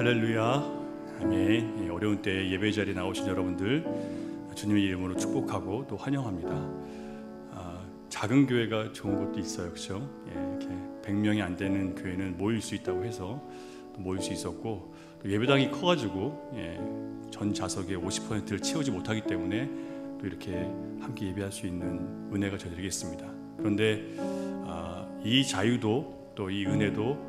할렐루야. 아멘. 어려운 때에 예배 자리에 나오신 여러분들 주님의 이름으로 축복하고 또 환영합니다. 작은 교회가 좋은 것도 있어요, 그렇죠? 이렇게 100명이 안 되는 교회는 모일 수 있다고 해서 또 모일 수 있었고, 또 예배당이 커가지고 전 좌석의 50%를 채우지 못하기 때문에 또 이렇게 함께 예배할 수 있는 은혜가 저희들에게 있습니다. 그런데 이 자유도 또 이 은혜도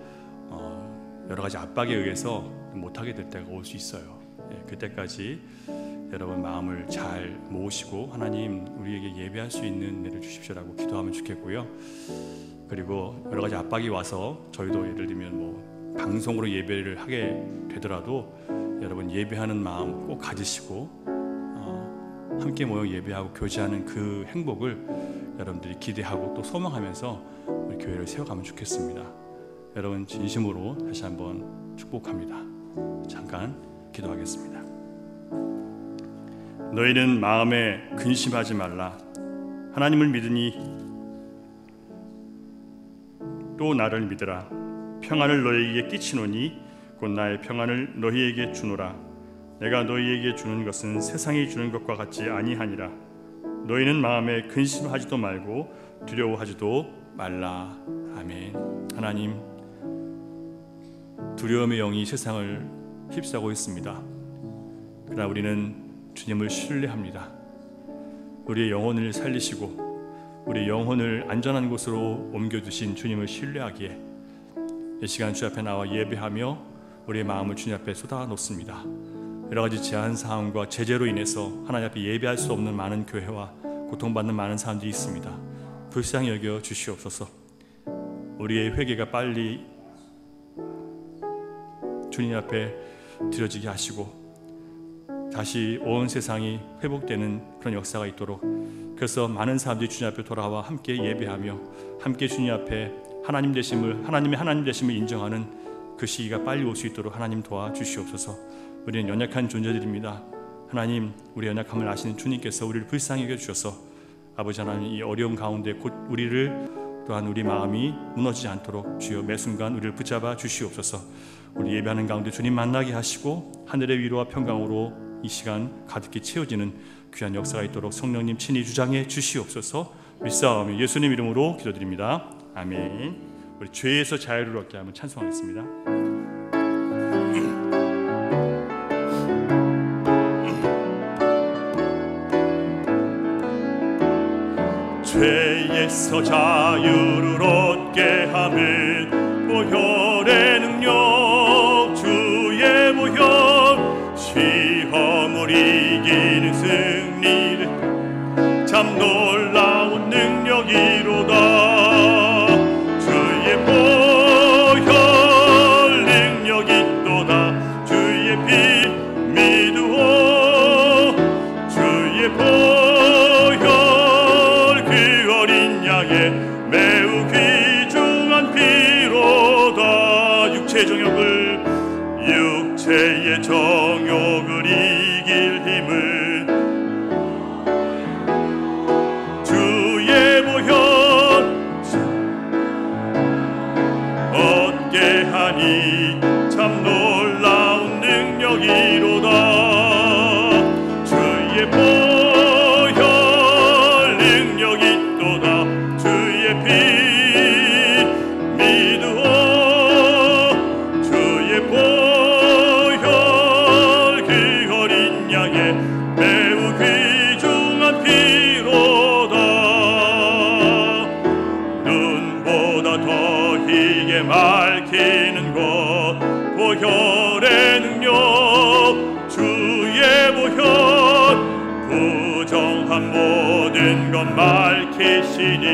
여러 가지 압박에 의해서 못하게 될 때가 올 수 있어요. 그때까지 여러분 마음을 잘 모으시고 하나님 우리에게 예배할 수 있는 은혜를 주십시오라고 기도하면 좋겠고요. 그리고 여러 가지 압박이 와서 저희도 예를 들면 방송으로 예배를 하게 되더라도 여러분 예배하는 마음 꼭 가지시고 함께 모여 예배하고 교제하는 그 행복을 여러분들이 기대하고 또 소망하면서 우리 교회를 세워가면 좋겠습니다. 여러분 진심으로 다시 한번 축복합니다. 잠깐 기도하겠습니다. 너희는 마음에 근심하지 말라. 하나님을 믿으니 또 나를 믿으라. 평안을 너희에게 끼치노니 곧 나의 평안을 너희에게 주노라. 내가 너희에게 주는 것은 세상이 주는 것과 같지 아니하니라. 너희는 마음에 근심하지도 말고 두려워하지도 말라. 아멘. 하나님, 두려움의 영이 세상을 휩싸고 있습니다. 그러나 우리는 주님을 신뢰합니다. 우리의 영혼을 살리시고 우리의 영혼을 안전한 곳으로 옮겨두신 주님을 신뢰하기에 이 시간 주 앞에 나와 예배하며 우리의 마음을 주님 앞에 쏟아놓습니다. 여러 가지 제한 사항과 제재로 인해서 하나님 앞에 예배할 수 없는 많은 교회와 고통받는 많은 사람들이 있습니다. 불쌍히 여겨 주시옵소서. 우리의 회개가 빨리 주님 앞에 드려지게 하시고 다시 온 세상이 회복되는 그런 역사가 있도록, 그래서 많은 사람들이 주님 앞에 돌아와 함께 예배하며 함께 주님 앞에 하나님의 하나님 되심을 인정하는 그 시기가 빨리 올 수 있도록 하나님 도와주시옵소서. 우리는 연약한 존재들입니다. 하나님, 우리 연약함을 아시는 주님께서 우리를 불쌍히 여겨주셔서 아버지 하나님, 이 어려움 가운데 곧 우리를 또한 우리 마음이 무너지지 않도록 주여 매 순간 우리를 붙잡아 주시옵소서. 우리 예배하는 가운데 주님 만나게 하시고 하늘의 위로와 평강으로 이 시간 가득히 채워지는 귀한 역사가 있도록 성령님 친히 주장해 주시옵소서. 믿사오며 예수님 이름으로 기도드립니다. 아멘. 우리 죄에서 자유를 얻게 하면 찬송하겠습니다. 죄에서 자유를 얻게 하면 보혈의 능력, 주의 보혈, 시험을 이기는 승리를 참 놀라운 능력이로다. 주의 보혈 능력이 있도다. 주의 피 믿으오. 주의 보혈 그 어린 양의 매우 귀중한 피로다. 육체의 정욕을 이길 힘을 주의 보혈 얻게 하니 참 놀라운 능력이로다. 주의 보혈 능력이 있도다. 주의 피 믿으오. 주의 보혈 그 어린 양의 매우 귀중한 피로다. 눈보다 더 희게 밝히는 것 보혈의 능력, 주의 보혈 부정한 모든 것 밝히시니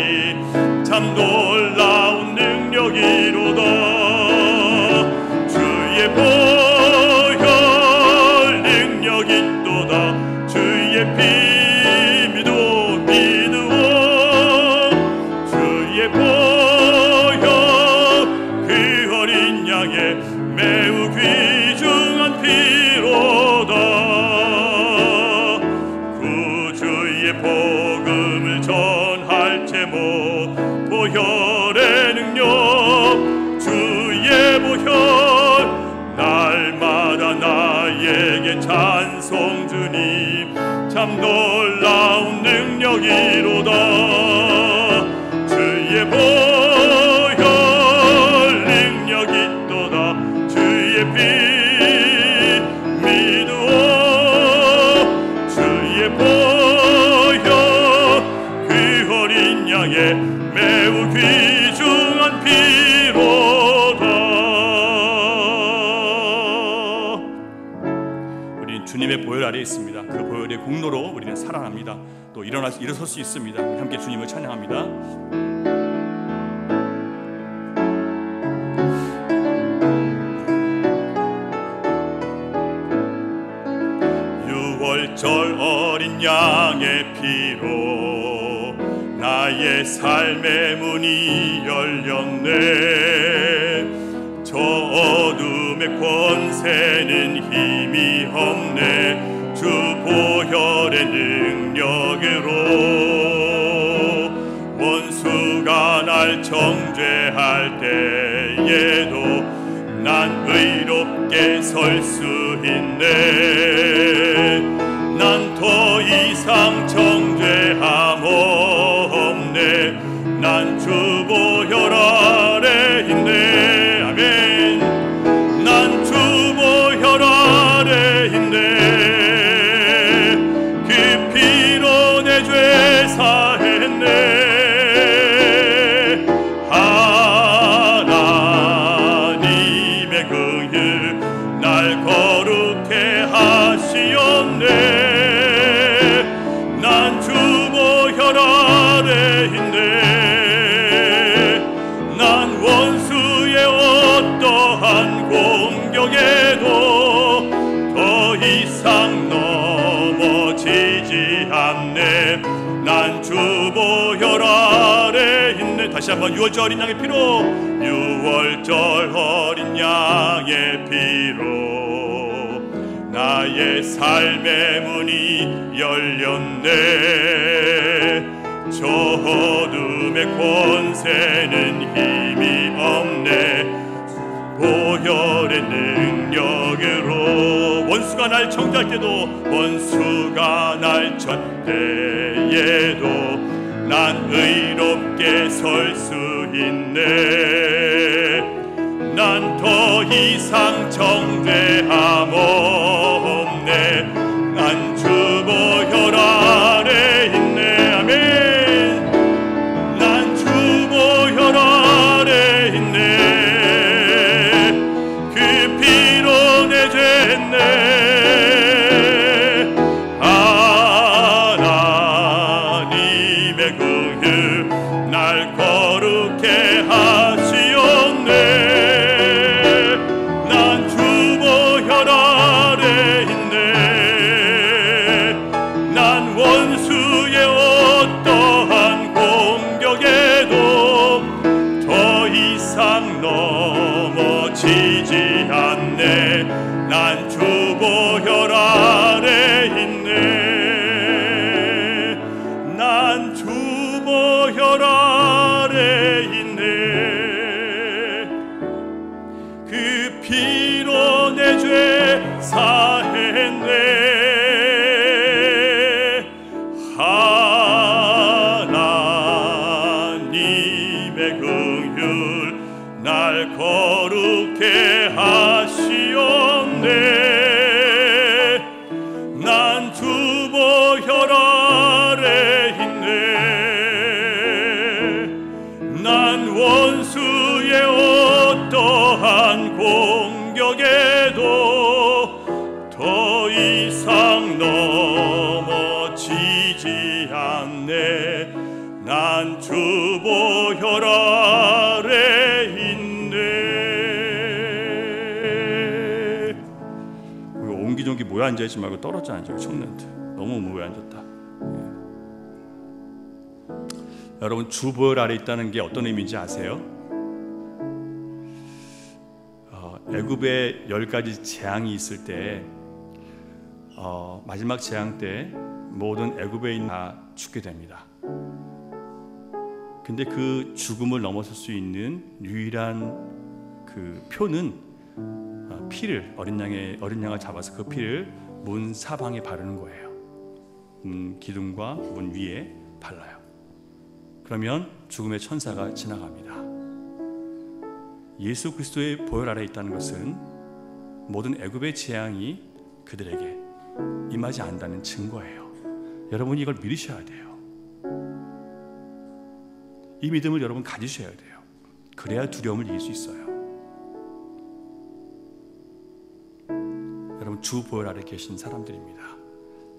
참 놀라운 능력이로다. 주의 보혈 능력이 있도다. 주의 피 믿으오. 주의 보혈 그 어린 양의 매우 귀중한 피로다. 구주의 복음을 전할 제목 보혈 주에게 찬송 주님 참 놀라운 능력이로다. 주의 보혈 능력 있도다. 주의 피 믿으오. 주의 보혈 그 어린 양의 매우 귀중한 피로다. 우리는 주님의 보혈 아래에 있습니다. 그 보혈의 공로로 우리는 살아납니다. 또 일어설 수 있습니다. 우리 함께 주님을 찬양합니다. 유월절 어린 양의 피로 나의 삶의 문이 열렸네. 저 어둠의 권세는 힘이 없네. 주 보혈의 능력으로 원수가 날 정죄할 때에도 난 의롭게 설 수 있네. 난 더 이상 정죄함 없네. 난 주 보혈 아래 있네. 아멘. 난 주 보혈 아래 있네. 그 피로 내 죄 사했네. 하나님의 긍휼 날 거룩해 하시었네. 난 주 보혈 아래 있네. 난 원수의 어떠한 공격에도 더 이상 넘어지지 않네. 난 주 보혈 아래 있네. 다시 한번 유월절 어린 양의 피로, 유월절 어린 양의 피로 나의 삶의 문이 열렸네. 저 어둠의 권세는 힘이 없네. 보혈의 능력으로 원수가 날 정죄할 때도, 원수가 날 쳤때에도 난 의롭게 설 수 있네. 난 더 이상 정죄함 없네. 난 주 보혈 아래 있네. 아멘. 난 주 보혈 아래 있네. 그 피로 내 죄했네. 하나님의 긍휼 날 거룩해 하시었네. 난 주 보혈 아래 있네. 난 원수의 어떠한 공격에도 더 이상 넘어지지 않네. 난 주 보혈 아래 있네. 난 주 보혈 아래 있네. 그 피로 내 죄 사했네. 하나님의 긍휼 날 거룩해 하시었네. 난 주 보혈 아래 있네. 난 원수의 어떠한 공격에도 더 이상 넘어지지 않네. 난 주 보혈 아래 있네. 옹기종기 모여 앉아있지 말고 떨어져 앉아요. 청년들 너무 모여 앉았다. 여러분, 주 보혈 아래 있다는 게 어떤 의미인지 아세요? 애굽에 10가지 재앙이 있을 때 마지막 재앙 때 모든 애굽에 있는 다 죽게 됩니다. 근데 그 죽음을 넘어설 수 있는 유일한 그 표는 피를 어린 양을 잡아서 그 피를 문 사방에 바르는 거예요. 문 기둥과 문 위에 발라요. 그러면 죽음의 천사가 지나갑니다. 예수 그리스도의 보혈 아래 있다는 것은 모든 애굽의 재앙이 그들에게 임하지 않는다는 증거예요. 여러분이 이걸 믿으셔야 돼요. 이 믿음을 여러분 가지셔야 돼요. 그래야 두려움을 이길 수 있어요. 여러분, 주 보혈 아래 계신 사람들입니다.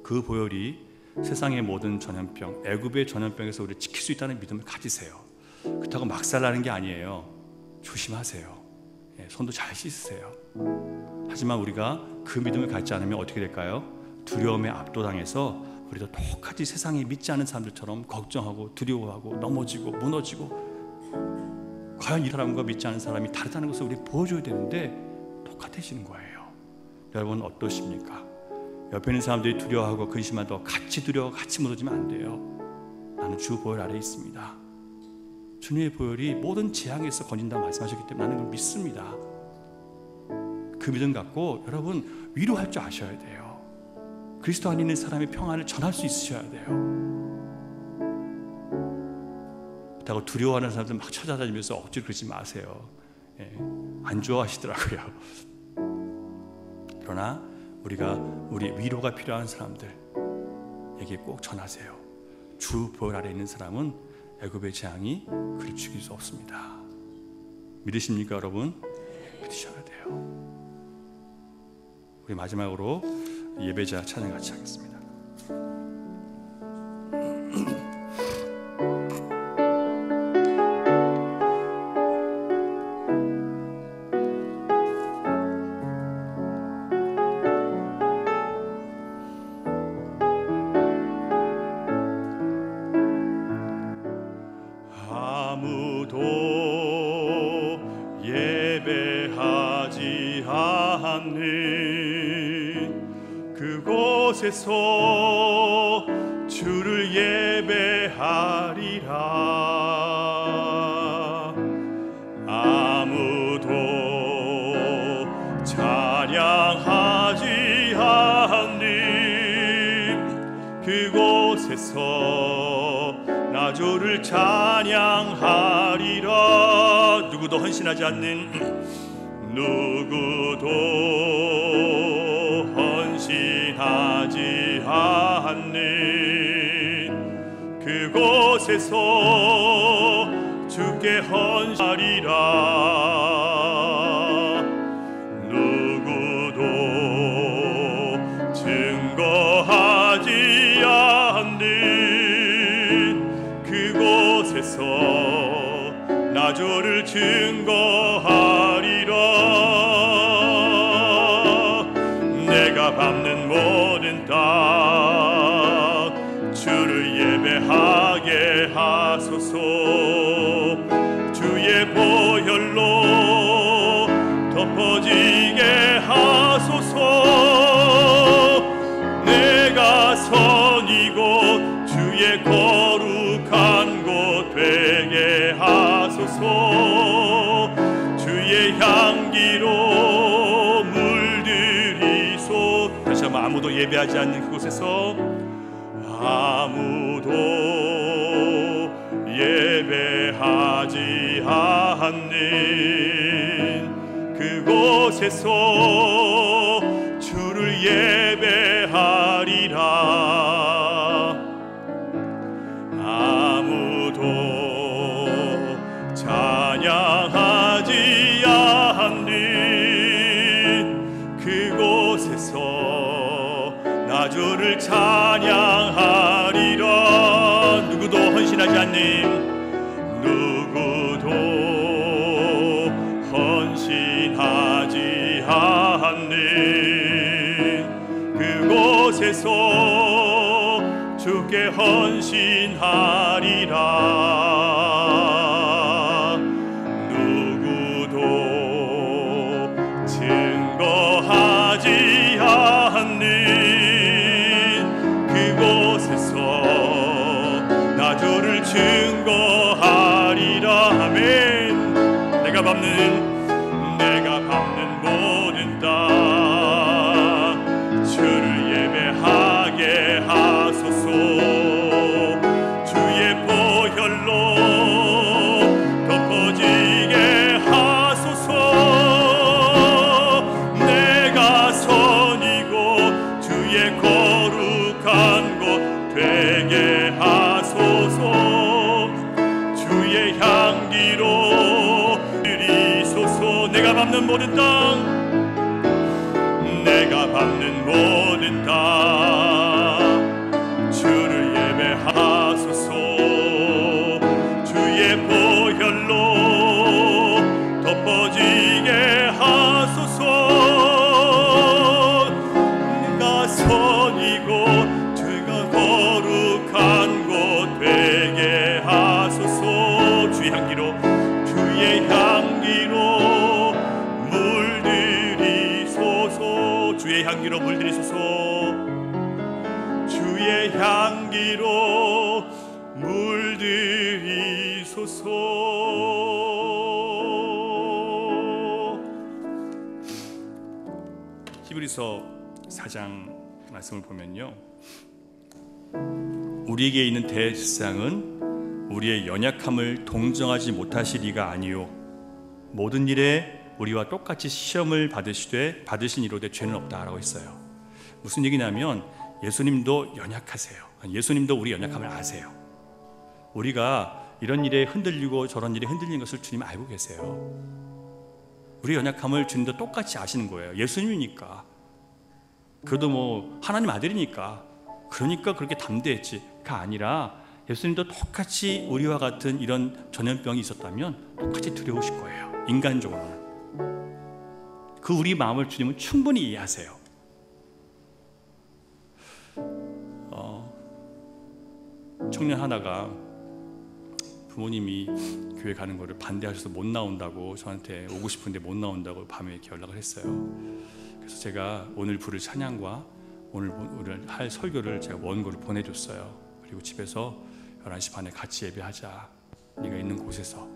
그 보혈이 세상의 모든 전염병, 애굽의 전염병에서 우리를 지킬 수 있다는 믿음을 가지세요. 그렇다고 막 살라는 게 아니에요. 조심하세요. 손도 잘 씻으세요. 하지만 우리가 그 믿음을 갖지 않으면 어떻게 될까요? 두려움에 압도당해서 우리도 똑같이 세상에 믿지 않은 사람들처럼 걱정하고 두려워하고 넘어지고 무너지고, 과연 이 사람과 믿지 않은 사람이 다르다는 것을 우리 보여줘야 되는데 똑같아지는 거예요. 여러분 어떠십니까? 옆에 있는 사람들이 두려워하고 근심하도 같이 두려워 같이 무너지면 안 돼요. 나는 주 보혈 아래에 있습니다. 주님의 보혈이 모든 재앙에서 건진다고 말씀하셨기 때문에 나는 그걸 믿습니다. 그 믿음 갖고 여러분 위로할 줄 아셔야 돼요. 그리스도 안에 있는 사람의 평안을 전할 수 있으셔야 돼요. 그렇다고 두려워하는 사람들 막 찾아다니면서 억지로 그러지 마세요. 안 좋아하시더라고요. 그러나 우리 위로가 필요한 사람들에게 꼭 전하세요. 주 보혈 아래 있는 사람은 애굽의 재앙이 그를 죽일 수 없습니다. 믿으십니까 여러분? 믿으셔야 돼요. 우리 마지막으로 예배자 찬양 같이 하겠습니다. 아무도 예배하지 않는 그곳에서 주를 예배하리라. 아무도 찬양하지 않는 그곳에서 나 주를 찬양하리라. 누구도 헌신하지 않는 그곳에서 주께 헌신하리라. 누구도 증거하지 않는 그곳에서 나 주를 증거하리라. 내가 밟는 모든 땅 주를 예배하게 하소서. 주의 보혈로 덮어지게 하소서. 내가 선 이곳 주의 거룩한 곳 되게 하소서. 주의 향기로 물들이소. 다시 한번 아무도 예배하지 않는 그곳에서 아무도 예배하지 않는 그곳에서 주를 예배하리라. 아무도 찬양하지 않는 그곳에서 나 주를 찬양하리라. 누구도 헌신하지 않는 누구도 헌신하지 않는 그곳에서 주께 헌신하리라. 누구도 증거하지 않는 그곳에서 나 주를 증거하리라. 아멘. 내가 밟는 모든 땅 주의 거룩한 곳 되게 하소서. 주의 향기로 드리소서. 내가 밟는 모든 땅, 내가 밟는 모든 땅 주를 예배하소서. 주의 보혈로 덮어지게 하소서. 내가 선이고 주가 거룩한 곳 되게 하소서. 주의 향기로, 주의 향기로 물들이소서. 주의 향기로 물들이소서. 주의 향기로 물들이소서. 히브리서 4장 말씀을 보면요, 우리에게 있는 대실상은 우리의 연약함을 동정하지 못하실 리가 아니요 모든 일에 우리와 똑같이 시험을 받으신 이로되 죄는 없다라고 했어요. 무슨 얘기냐면 예수님도 연약하세요. 예수님도 우리 연약함을 아세요. 우리가 이런 일에 흔들리고 저런 일에 흔들리는 것을 주님 알고 계세요. 우리 연약함을 주님도 똑같이 아시는 거예요. 예수님이니까. 그래도 뭐 하나님 아들이니까 그러니까 그렇게 담대했지가 아니라 예수님도 똑같이 우리와 같은 이런 전염병이 있었다면 똑같이 두려우실 거예요. 인간적으로는. 그 우리 마음을 주님은 충분히 이해하세요. 청년 하나가 부모님이 교회 가는 거를 반대하셔서 못 나온다고 저한테 오고 싶은데 못 나온다고 밤에 이렇게 연락을 했어요. 그래서 제가 오늘 부를 찬양과 오늘 할 설교를 제가 원고를 보내줬어요. 그리고 집에서 11시 반에 같이 예배하자. 네가 있는 곳에서.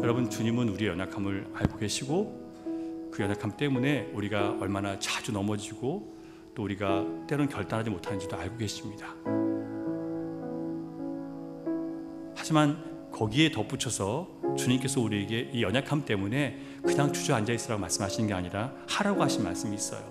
여러분, 주님은 우리의 연약함을 알고 계시고 그 연약함 때문에 우리가 얼마나 자주 넘어지고 또 우리가 때로는 결단하지 못하는지도 알고 계십니다. 하지만 거기에 덧붙여서 주님께서 우리에게 이 연약함 때문에 그냥 주저앉아 있으라고 말씀하시는 게 아니라 하라고 하신 말씀이 있어요.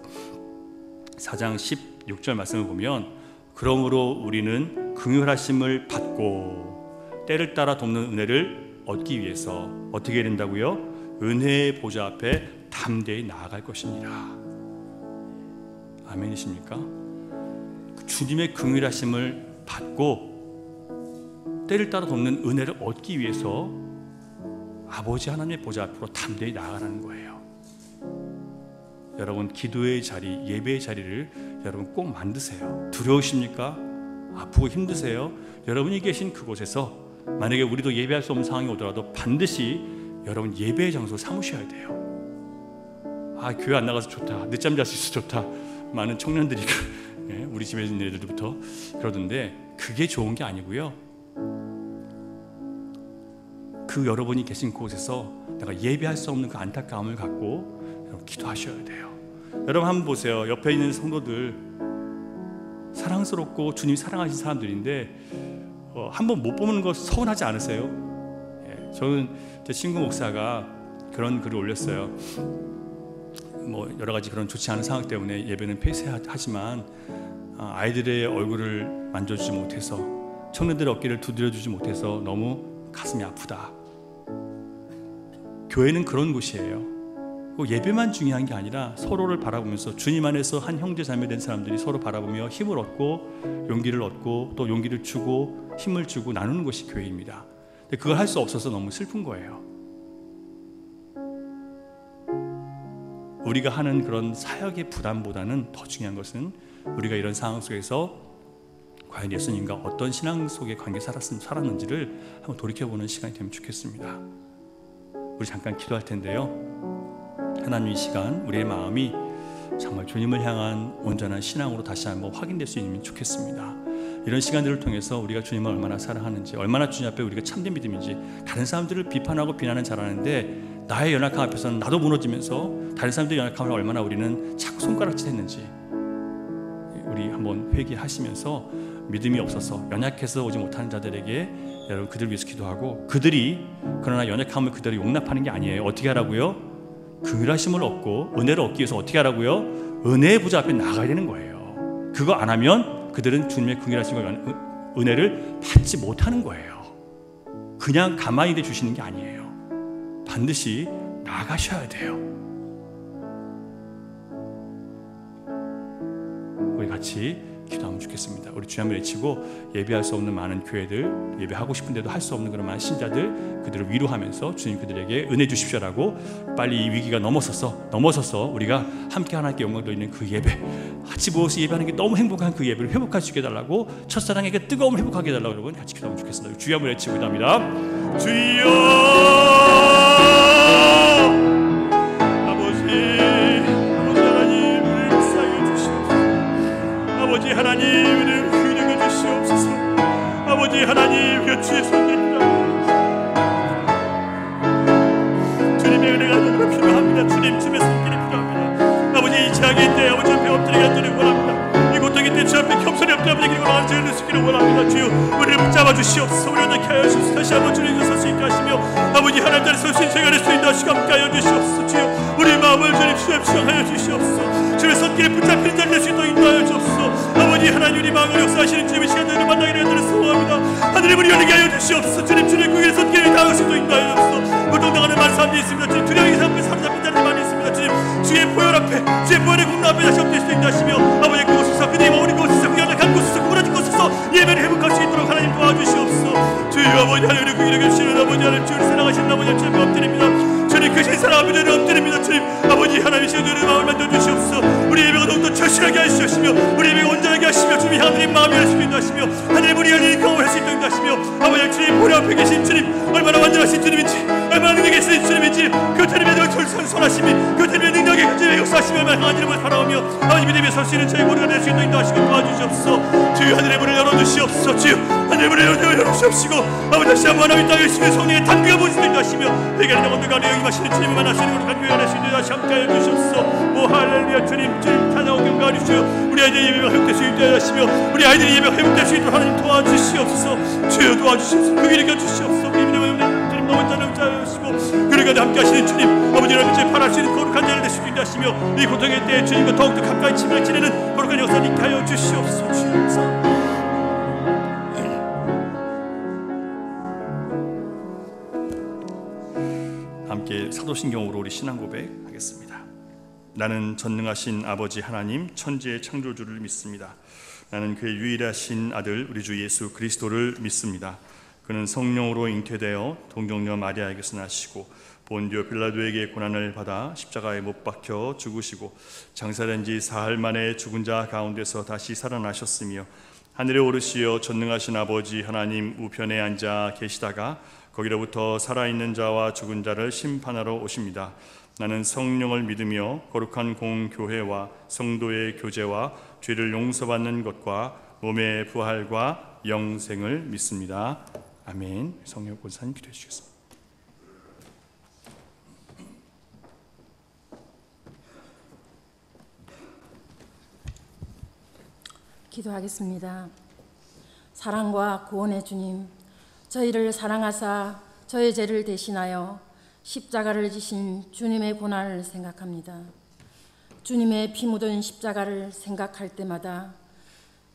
4장 16절 말씀을 보면 그러므로 우리는 긍휼하심을 받고 때를 따라 돕는 은혜를 얻기 위해서 어떻게 해야 된다고요? 은혜의 보좌 앞에 담대히 나아갈 것입니다. 아멘이십니까? 주님의 긍휼하심을 받고 때를 따라 돕는 은혜를 얻기 위해서 아버지 하나님의 보좌 앞으로 담대히 나아가라는 거예요. 여러분, 기도의 자리, 예배의 자리를 여러분 꼭 만드세요. 두려우십니까? 아프고 힘드세요? 여러분이 계신 그곳에서 만약에 우리도 예배할 수 없는 상황이 오더라도 반드시 여러분 예배의 장소 삼으셔야 돼요. 아, 교회 안 나가서 좋다, 늦잠 잘 수 있어서 좋다, 많은 청년들이 우리 집에 있는 애들부터 그러던데 그게 좋은 게 아니고요, 그 여러분이 계신 곳에서 내가 예배할 수 없는 그 안타까움을 갖고 여러분 기도하셔야 돼요. 여러분 한번 보세요. 옆에 있는 성도들 사랑스럽고 주님이 사랑하신 사람들인데 한번 못 보는 거 서운하지 않으세요? 저는 제 친구 목사가 그런 글을 올렸어요. 뭐 여러 가지 그런 좋지 않은 상황 때문에 예배는 폐쇄하지만 아이들의 얼굴을 만져주지 못해서 청년들의 어깨를 두드려주지 못해서 너무 가슴이 아프다. 교회는 그런 곳이에요. 예배만 중요한 게 아니라 서로를 바라보면서 주님 안에서 한 형제 자매 된 사람들이 서로 바라보며 힘을 얻고 용기를 얻고 또 용기를 주고 힘을 주고 나누는 것이 교회입니다. 근데 그걸 할 수 없어서 너무 슬픈 거예요. 우리가 하는 그런 사역의 부담보다는 더 중요한 것은 우리가 이런 상황 속에서 과연 예수님과 어떤 신앙 속의 관계 살았는지를 한번 돌이켜보는 시간이 되면 좋겠습니다. 우리 잠깐 기도할 텐데요. 하나님, 이 시간 우리의 마음이 정말 주님을 향한 온전한 신앙으로 다시 한번 확인될 수 있으면 좋겠습니다. 이런 시간들을 통해서 우리가 주님을 얼마나 사랑하는지, 얼마나 주님 앞에 우리가 참된 믿음인지, 다른 사람들을 비판하고 비난은 잘하는데 나의 연약함 앞에서는 나도 무너지면서 다른 사람들의 연약함을 얼마나 우리는 자꾸 손가락질 했는지 우리 한번 회개하시면서 믿음이 없어서 연약해서 오지 못하는 자들에게 여러분 그들 위해서 기도하고, 그들이 그러나 연약함을 그대로 용납하는 게 아니에요. 어떻게 하라고요? 긍휼하심을 얻고 은혜를 얻기 위해서 어떻게 하라고요? 은혜의 보좌 앞에 나가야 되는 거예요. 그거 안 하면 그들은 주님의 긍휼하심과 은혜를 받지 못하는 거예요. 그냥 가만히 돼 주시는 게 아니에요. 반드시 나가셔야 돼요. 우리 같이 기도하면 좋겠습니다. 우리 주여 한번 외치고 예배할 수 없는 많은 교회들, 예배하고 싶은데도 할 수 없는 그런 많은 신자들, 그들을 위로하면서 주님 그들에게 은혜 주십시오라고 빨리 이 위기가 넘어서서 우리가 함께 하나님께 영광 돌리는 그 예배, 같이 모여서 예배하는 게 너무 행복한 그 예배를 회복할 수 있게 해달라고, 첫사랑에게 뜨거움을 회복하게 해달라고 여러분 같이 기도하면 좋겠습니다. 주여 한번 외치고 기도합니다. 주여 아버지 하나님, 우리를 기력해 주시옵소서. 아버지 하나님, 주의 손길입니다. 주님의 은혜가 너무 필요합니다. 주님의 손길이 필요합니다. 아버지 이 제약의 때 아버지 앞에 엎드리게 하시기를 원합니다. 이 고통의 때 주 앞에 겸손히 엎드리게 원하는 죄를 주시기를 원합니다. 주여 우리를 붙잡아 주시옵소서. 우리를 어떻게 하여 주시옵소서. 다시 한번 주님께 설 수 있게 하시며 아버지 하나님 자리 서신 생활할 수 있는 하시고 함께 하여 주시옵소서. 주여 우리 마음을 주님 수용하여 주시옵소서. 주의 손길에 붙잡히는 자를 낼 수 있도록 인도하여 주옵소서. 아버지 하나님, 우리 마음을 역사하시는 주님의 시간들을 만나기를 애들을 소원합니다. 하늘의 문이 열리게 하여 주시옵소서. 주님 주님의 구길의 손길을 당할 수 있도록 인도하여 주옵소서. 고통당하는 많은 사람들이 있습니다. 주님 두려움이 사람들 사로잡힌 자들이 많이 있습니다. 주님 주의 보혈 앞에, 주의 보혈의 공로 앞에 다시 엎드릴 수 있게 하시며 아버지 그곳에서 그들이 머무는 곳에서 그 연약한 곳에서 구부러진 곳에서 예배를 회복할 수 있도록 하나님 도와주시옵소서. 주여 아버지 하나님 구길에 계시는 아버지 하나님, 주를 사랑하시는 아버지 하나님 주님 엎드립니다. 주님 크신 사랑 아버지 하나님 엎드립니다. 주님 아버지 하나님 시어주는 마음을 만들어주시옵소서. 우리 예배가 더욱더 절실하게 하시옵시며 우리 예배가 온전하게 하시며 주님 하나님 마음이 열릴 수 있게 하시며 하늘의 문이 열리는 경험을 할 수 있도록 하시며 아버지 주님 보좌 앞에 계신 주님, 얼마나 완전하신 주님인지, 얼마나 능력이 있으신 주님인지, 그 주님의 선하심이, 그 주님의 능력이, 그 주님의 역사하심이 얼마나 강한 이름을 사랑하며 아버지 믿음에 설 수 있는 저희 모두가 될 수 있도록 인도하시고 도와주시옵소서. 주여 하늘의 문을 열어주시옵소서. 주여 하늘의 문을 열어주시옵시고 아버지 다시 한번 하나님 땅에 주의 성령의 단비가 보시도록 인도하시며 내게 하는 온도 가운데 여기마시는 주님을 만나시는 우리 간 교회 안에 주님 다시 함께 하여 주시옵소서. 오 할렐루야. 주님 찬양하고 경배하여 주시오. 우리 아이들의 예배가 회복될 수 있도록 하시며 우리 아이들의 예배가 회복될 수 있도록 하나님 도와주시옵소서. 주여 도와주시옵소서. 그 길을 켜주시옵소서. 우리 믿음의 주님 너무 짜증하시고 그러니까 함께 하시는 주님, 아버지 여러분 제 바랄 수 있는 거룩한 자를 될 수 있게 하시며 이 고통의 때에 주님과 더욱더 가까이 친밀히 지내는 거룩한 역사를 있게 하여 주시옵소서. 주여 함께 사도신경으로 우리 신앙 고백하겠습니다. 나는 전능하신 아버지 하나님 천지의 창조주를 믿습니다. 나는 그의 유일하신 아들 우리 주 예수 그리스도를 믿습니다. 그는 성령으로 잉태되어 동정녀 마리아에게서 나시고 본디오 빌라도에게 고난을 받아 십자가에 못 박혀 죽으시고 장사된 지 사흘 만에 죽은 자 가운데서 다시 살아나셨으며 하늘에 오르시어 전능하신 아버지 하나님 우편에 앉아 계시다가 거기로부터 살아있는 자와 죽은 자를 심판하러 오십니다. 나는 성령을 믿으며 거룩한 공교회와 성도의 교제와 죄를 용서받는 것과 몸의 부활과 영생을 믿습니다. 아멘. 성령 권사님 기도해 주시겠습니다. 기도하겠습니다. 사랑과 구원의 주님, 저희를 사랑하사 저의 죄를 대신하여 십자가를 지신 주님의 고난을 생각합니다. 주님의 피 묻은 십자가를 생각할 때마다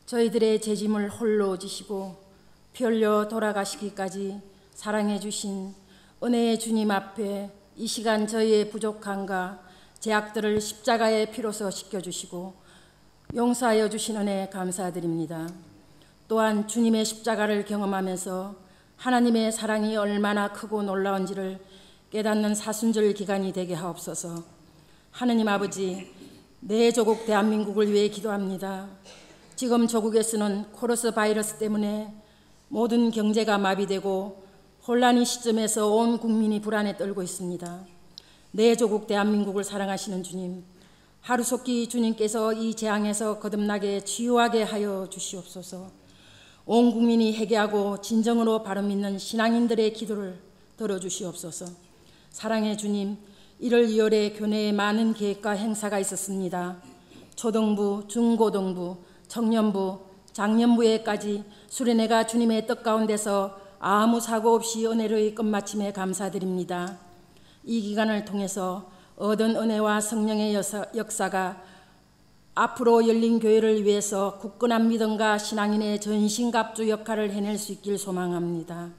저희들의 죄짐을 홀로 지시고 피 흘려 돌아가시기까지 사랑해 주신 은혜의 주님 앞에 이 시간 저희의 부족함과 죄악들을 십자가의 피로서 씻겨주시고 용서하여 주신 은혜 감사드립니다. 또한 주님의 십자가를 경험하면서 하나님의 사랑이 얼마나 크고 놀라운지를 깨닫는 사순절 기간이 되게 하옵소서. 하느님 아버지, 내 조국 대한민국을 위해 기도합니다. 지금 조국에서는 코로나 바이러스 때문에 모든 경제가 마비되고 혼란의 시점에서 온 국민이 불안에 떨고 있습니다. 내 조국 대한민국을 사랑하시는 주님, 하루속히 주님께서 이 재앙에서 거듭나게 치유하게 하여 주시옵소서. 온 국민이 회개하고 진정으로 바로 믿는 신앙인들의 기도를 들어주시옵소서. 사랑의 주님, 1월 2월에 교내에 많은 계획과 행사가 있었습니다. 초등부, 중고등부, 청년부, 장년부에까지 수련회가 주님의 뜻 가운데서 아무 사고 없이 은혜로의 끝마침에 감사드립니다. 이 기간을 통해서 얻은 은혜와 성령의 역사가 앞으로 열린 교회를 위해서 굳건한 믿음과 신앙인의 전신갑주 역할을 해낼 수 있길 소망합니다.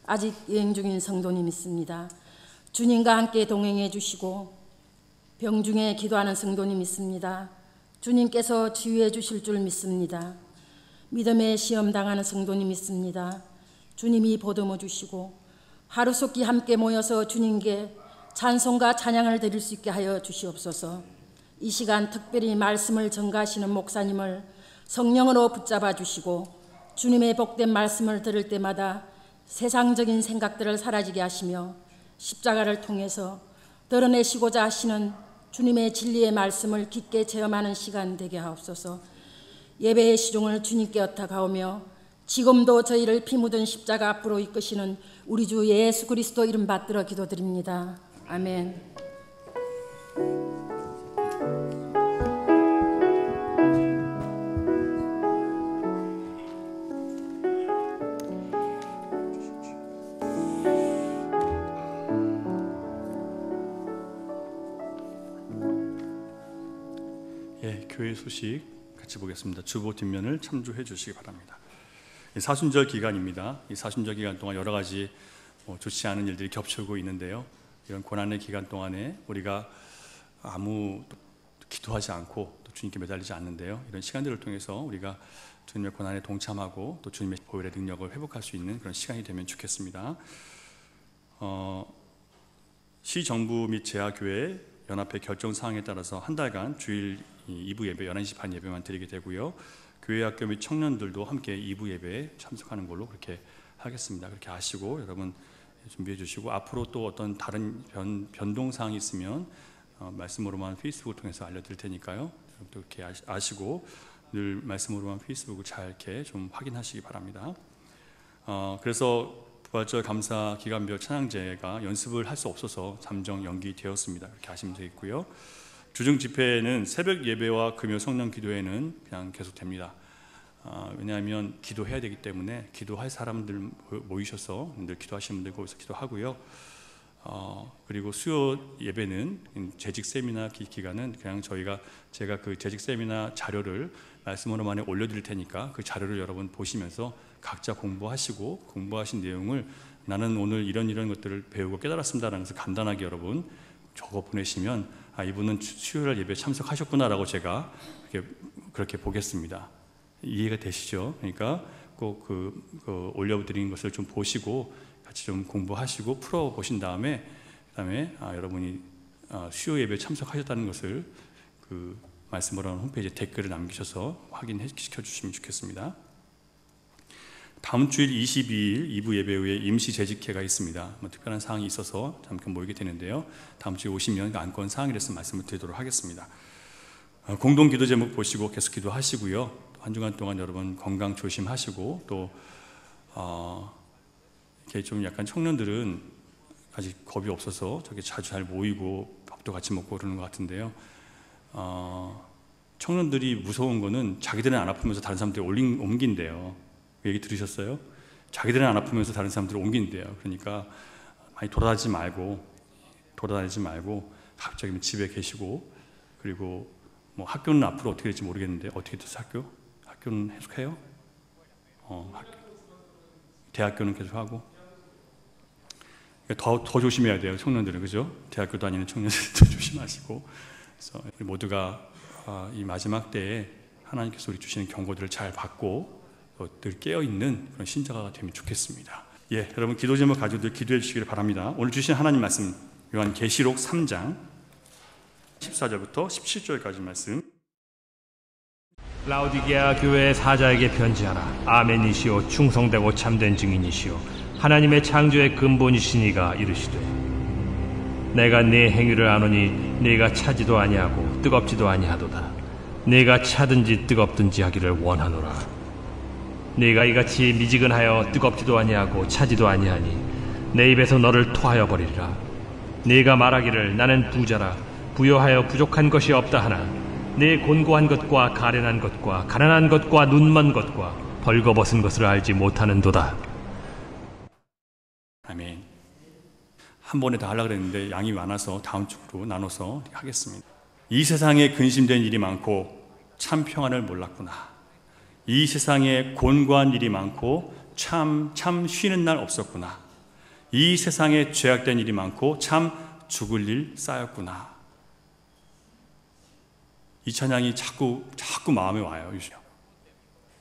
아직 여행 중인 성도님 있습니다. 주님과 함께 동행해 주시고 병중에 기도하는 성도님 있습니다. 주님께서 치유해 주실 줄 믿습니다. 믿음의 시험 당하는 성도님 있습니다. 주님이 보듬어 주시고 하루속히 함께 모여서 주님께 찬송과 찬양을 드릴 수 있게 하여 주시옵소서. 이 시간 특별히 말씀을 전가하시는 목사님을 성령으로 붙잡아 주시고 주님의 복된 말씀을 들을 때마다 세상적인 생각들을 사라지게 하시며 십자가를 통해서 드러내시고자 하시는 주님의 진리의 말씀을 깊게 체험하는 시간 되게 하옵소서. 예배의 시종을 주님께 엇타가오며 지금도 저희를 피 묻은 십자가 앞으로 이끄시는 우리 주 예수 그리스도 이름 받들어 기도드립니다. 아멘. 교회 소식 같이 보겠습니다. 주보 뒷면을 참조해 주시기 바랍니다. 사순절 기간입니다. 이 사순절 기간 동안 여러 가지 좋지 않은 일들이 겹쳐오고 있는데요. 이런 고난의 기간 동안에 우리가 아무 기도하지 않고 또 주님께 매달리지 않는데요. 이런 시간들을 통해서 우리가 주님의 고난에 동참하고 또 주님의 보혈의 능력을 회복할 수 있는 그런 시간이 되면 좋겠습니다. 시정부 및 재하교회 연합회 결정 사항에 따라서 한 달간 주일 2부 예배 11시 반 예배만 드리게 되고요. 교회 학교 및 청년들도 함께 2부 예배에 참석하는 걸로 그렇게 하겠습니다. 그렇게 아시고 여러분 준비해 주시고 앞으로 또 어떤 다른 변동 사항이 있으면 말씀으로만 페이스북을 통해서 알려드릴 테니까요. 또 이렇게 아시고 늘 말씀으로만 페이스북을 잘 이렇게 좀 확인하시기 바랍니다. 그래서 부활절 감사 기간별 찬양제가 연습을 할 수 없어서 잠정 연기되었습니다. 그렇게 아시면 되겠고요. 주중 집회는 새벽 예배와 금요 성령 기도회는 그냥 계속됩니다. 왜냐하면 기도해야 되기 때문에 기도할 사람들 모이셔서 늘 기도하시는 분들 거기서 기도하고요. 그리고 수요 예배는 재직 세미나 기간은 그냥 제가 그 재직 세미나 자료를 말씀으로만 올려드릴 테니까 그 자료를 여러분 보시면서 각자 공부하시고 공부하신 내용을 나는 오늘 이런 것들을 배우고 깨달았습니다라는 것을 간단하게 여러분 적어 보내시면 이분은 수요일 예배에 참석하셨구나라고 제가 그렇게 보겠습니다. 이해가 되시죠? 그러니까 꼭 올려드린 것을 좀 보시고 같이 좀 공부하시고 풀어 보신 다음에 그다음에 여러분이 수요 예배에 참석하셨다는 것을 그 말씀으로는 홈페이지에 댓글을 남기셔서 확인시켜 주시면 좋겠습니다. 다음 주일 22일 2부 예배 후에 임시 재직회가 있습니다. 특별한 사항이 있어서 잠깐 모이게 되는데요. 다음 주에 오시면 그 안건 사항이라서 말씀을 드리도록 하겠습니다. 공동 기도 제목 보시고 계속 기도하시고요. 한 주간 동안 여러분 건강 조심하시고 또 이렇게 좀 약간 청년들은 아직 겁이 없어서 저기 자주 잘 모이고 밥도 같이 먹고 그러는 것 같은데요. 청년들이 무서운 거는 자기들은 안 아프면서 다른 사람들이 옮긴대요. 그 얘기 들으셨어요? 자기들은 안 아프면서 다른 사람들을 옮긴대요. 그러니까 많이 돌아다니지 말고 갑자기 집에 계시고 그리고 뭐 학교는 앞으로 어떻게 될지 모르겠는데 어떻게 됐어요? 학교는 계속해요? 대학교는 계속하고 더 조심해야 돼요. 청년들은 그죠? 대학교 다니는 청년들도 조심하시고 그래서 우리 모두가 이 마지막 때에 하나님께서 우리 주시는 경고들을 잘 받고 늘 깨어있는 그런 신자가 되면 좋겠습니다. 여러분 기도 제목 가지고 늘 기도해 주시기를 바랍니다. 오늘 주신 하나님 말씀 요한계시록 3장 14절부터 17절까지 말씀. 라오디게아 교회의 사자에게 편지하라. 아멘이시오 충성되고 참된 증인이시오 하나님의 창조의 근본이시니가 이르시되 내가 네 행위를 아노니 네가 차지도 아니하고 뜨겁지도 아니하도다. 네가 차든지 뜨겁든지 하기를 원하노라. 네가 이같이 미지근하여 뜨겁지도 아니하고 차지도 아니하니 내 입에서 너를 토하여 버리리라. 네가 말하기를 나는 부자라 부여하여 부족한 것이 없다 하나 네 곤고한 것과 가련한 것과 가난한 것과 눈먼 것과 벌거벗은 것을 알지 못하는도다. 아멘. 한 번에 다 하려고 그랬는데 양이 많아서 다음 주로 나눠서 하겠습니다. 이 세상에 근심된 일이 많고 참 평안을 몰랐구나. 이 세상에 곤고한 일이 많고 참 쉬는 날 없었구나. 이 세상에 죄악된 일이 많고 참 죽을 일 쌓였구나. 이 찬양이 자꾸 마음에 와요.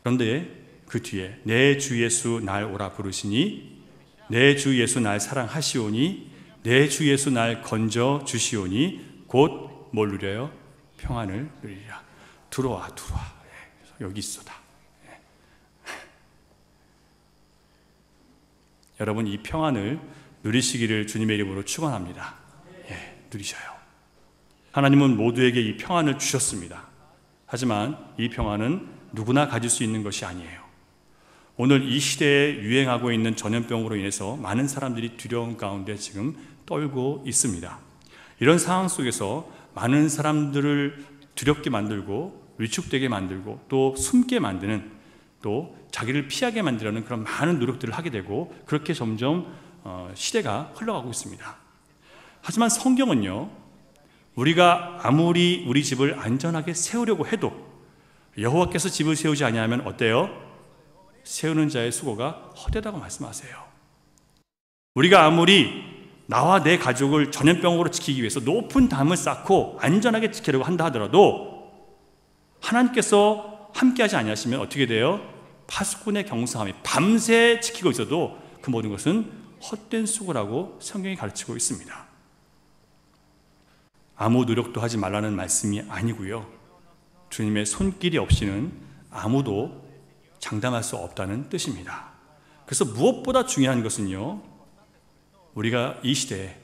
그런데 그 뒤에 내 주 예수 날 오라 부르시니 내 주 예수 날 사랑하시오니 내 주 예수 날 건져 주시오니 곧 뭘 누려요? 평안을 누리리라. 들어와. 여기 있어다. 여러분, 이 평안을 누리시기를 주님의 이름으로 축원합니다. 누리셔요. 하나님은 모두에게 이 평안을 주셨습니다. 하지만 이 평안은 누구나 가질 수 있는 것이 아니에요. 오늘 이 시대에 유행하고 있는 전염병으로 인해서 많은 사람들이 두려움 가운데 지금 떨고 있습니다. 이런 상황 속에서 많은 사람들을 두렵게 만들고 위축되게 만들고 또 숨게 만드는, 또 자기를 피하게 만들려는 그런 많은 노력들을 하게 되고, 그렇게 점점 시대가 흘러가고 있습니다. 하지만 성경은요, 우리가 아무리 우리 집을 안전하게 세우려고 해도 여호와께서 집을 세우지 아니하면 어때요? 세우는 자의 수고가 헛되다고 말씀하세요. 우리가 아무리 나와 내 가족을 전염병으로 지키기 위해서 높은 담을 쌓고 안전하게 지키려고 한다 하더라도 하나님께서 함께하지 아니하시면 어떻게 돼요? 파수꾼의 경성함이 밤새 지키고 있어도 그 모든 것은 헛된 수고라고 성경이 가르치고 있습니다. 아무 노력도 하지 말라는 말씀이 아니고요, 주님의 손길이 없이는 아무도 장담할 수 없다는 뜻입니다. 그래서 무엇보다 중요한 것은요, 우리가 이 시대에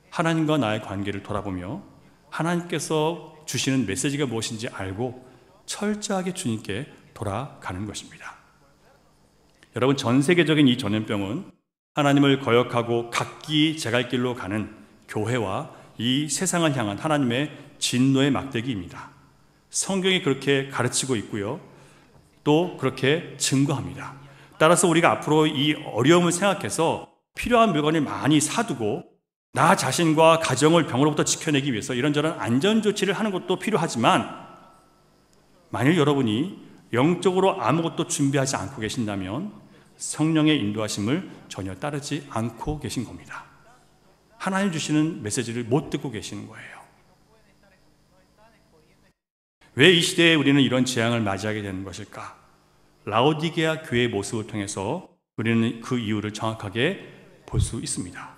하나님과 나의 관계를 돌아보며 하나님께서 주시는 메시지가 무엇인지 알고 철저하게 주님께 돌아가는 것입니다. 여러분, 전 세계적인 이 전염병은 하나님을 거역하고 각기 제갈 길로 가는 교회와 이 세상을 향한 하나님의 진노의 막대기입니다. 성경이 그렇게 가르치고 있고요, 또 그렇게 증거합니다. 따라서 우리가 앞으로 이 어려움을 생각해서 필요한 물건을 많이 사두고 나 자신과 가정을 병으로부터 지켜내기 위해서 이런저런 안전조치를 하는 것도 필요하지만, 만일 여러분이 영적으로 아무것도 준비하지 않고 계신다면 성령의 인도하심을 전혀 따르지 않고 계신 겁니다. 하나님 주시는 메시지를 못 듣고 계시는 거예요. 왜 이 시대에 우리는 이런 재앙을 맞이하게 되는 것일까? 라오디게아 교회의 모습을 통해서 우리는 그 이유를 정확하게 볼 수 있습니다.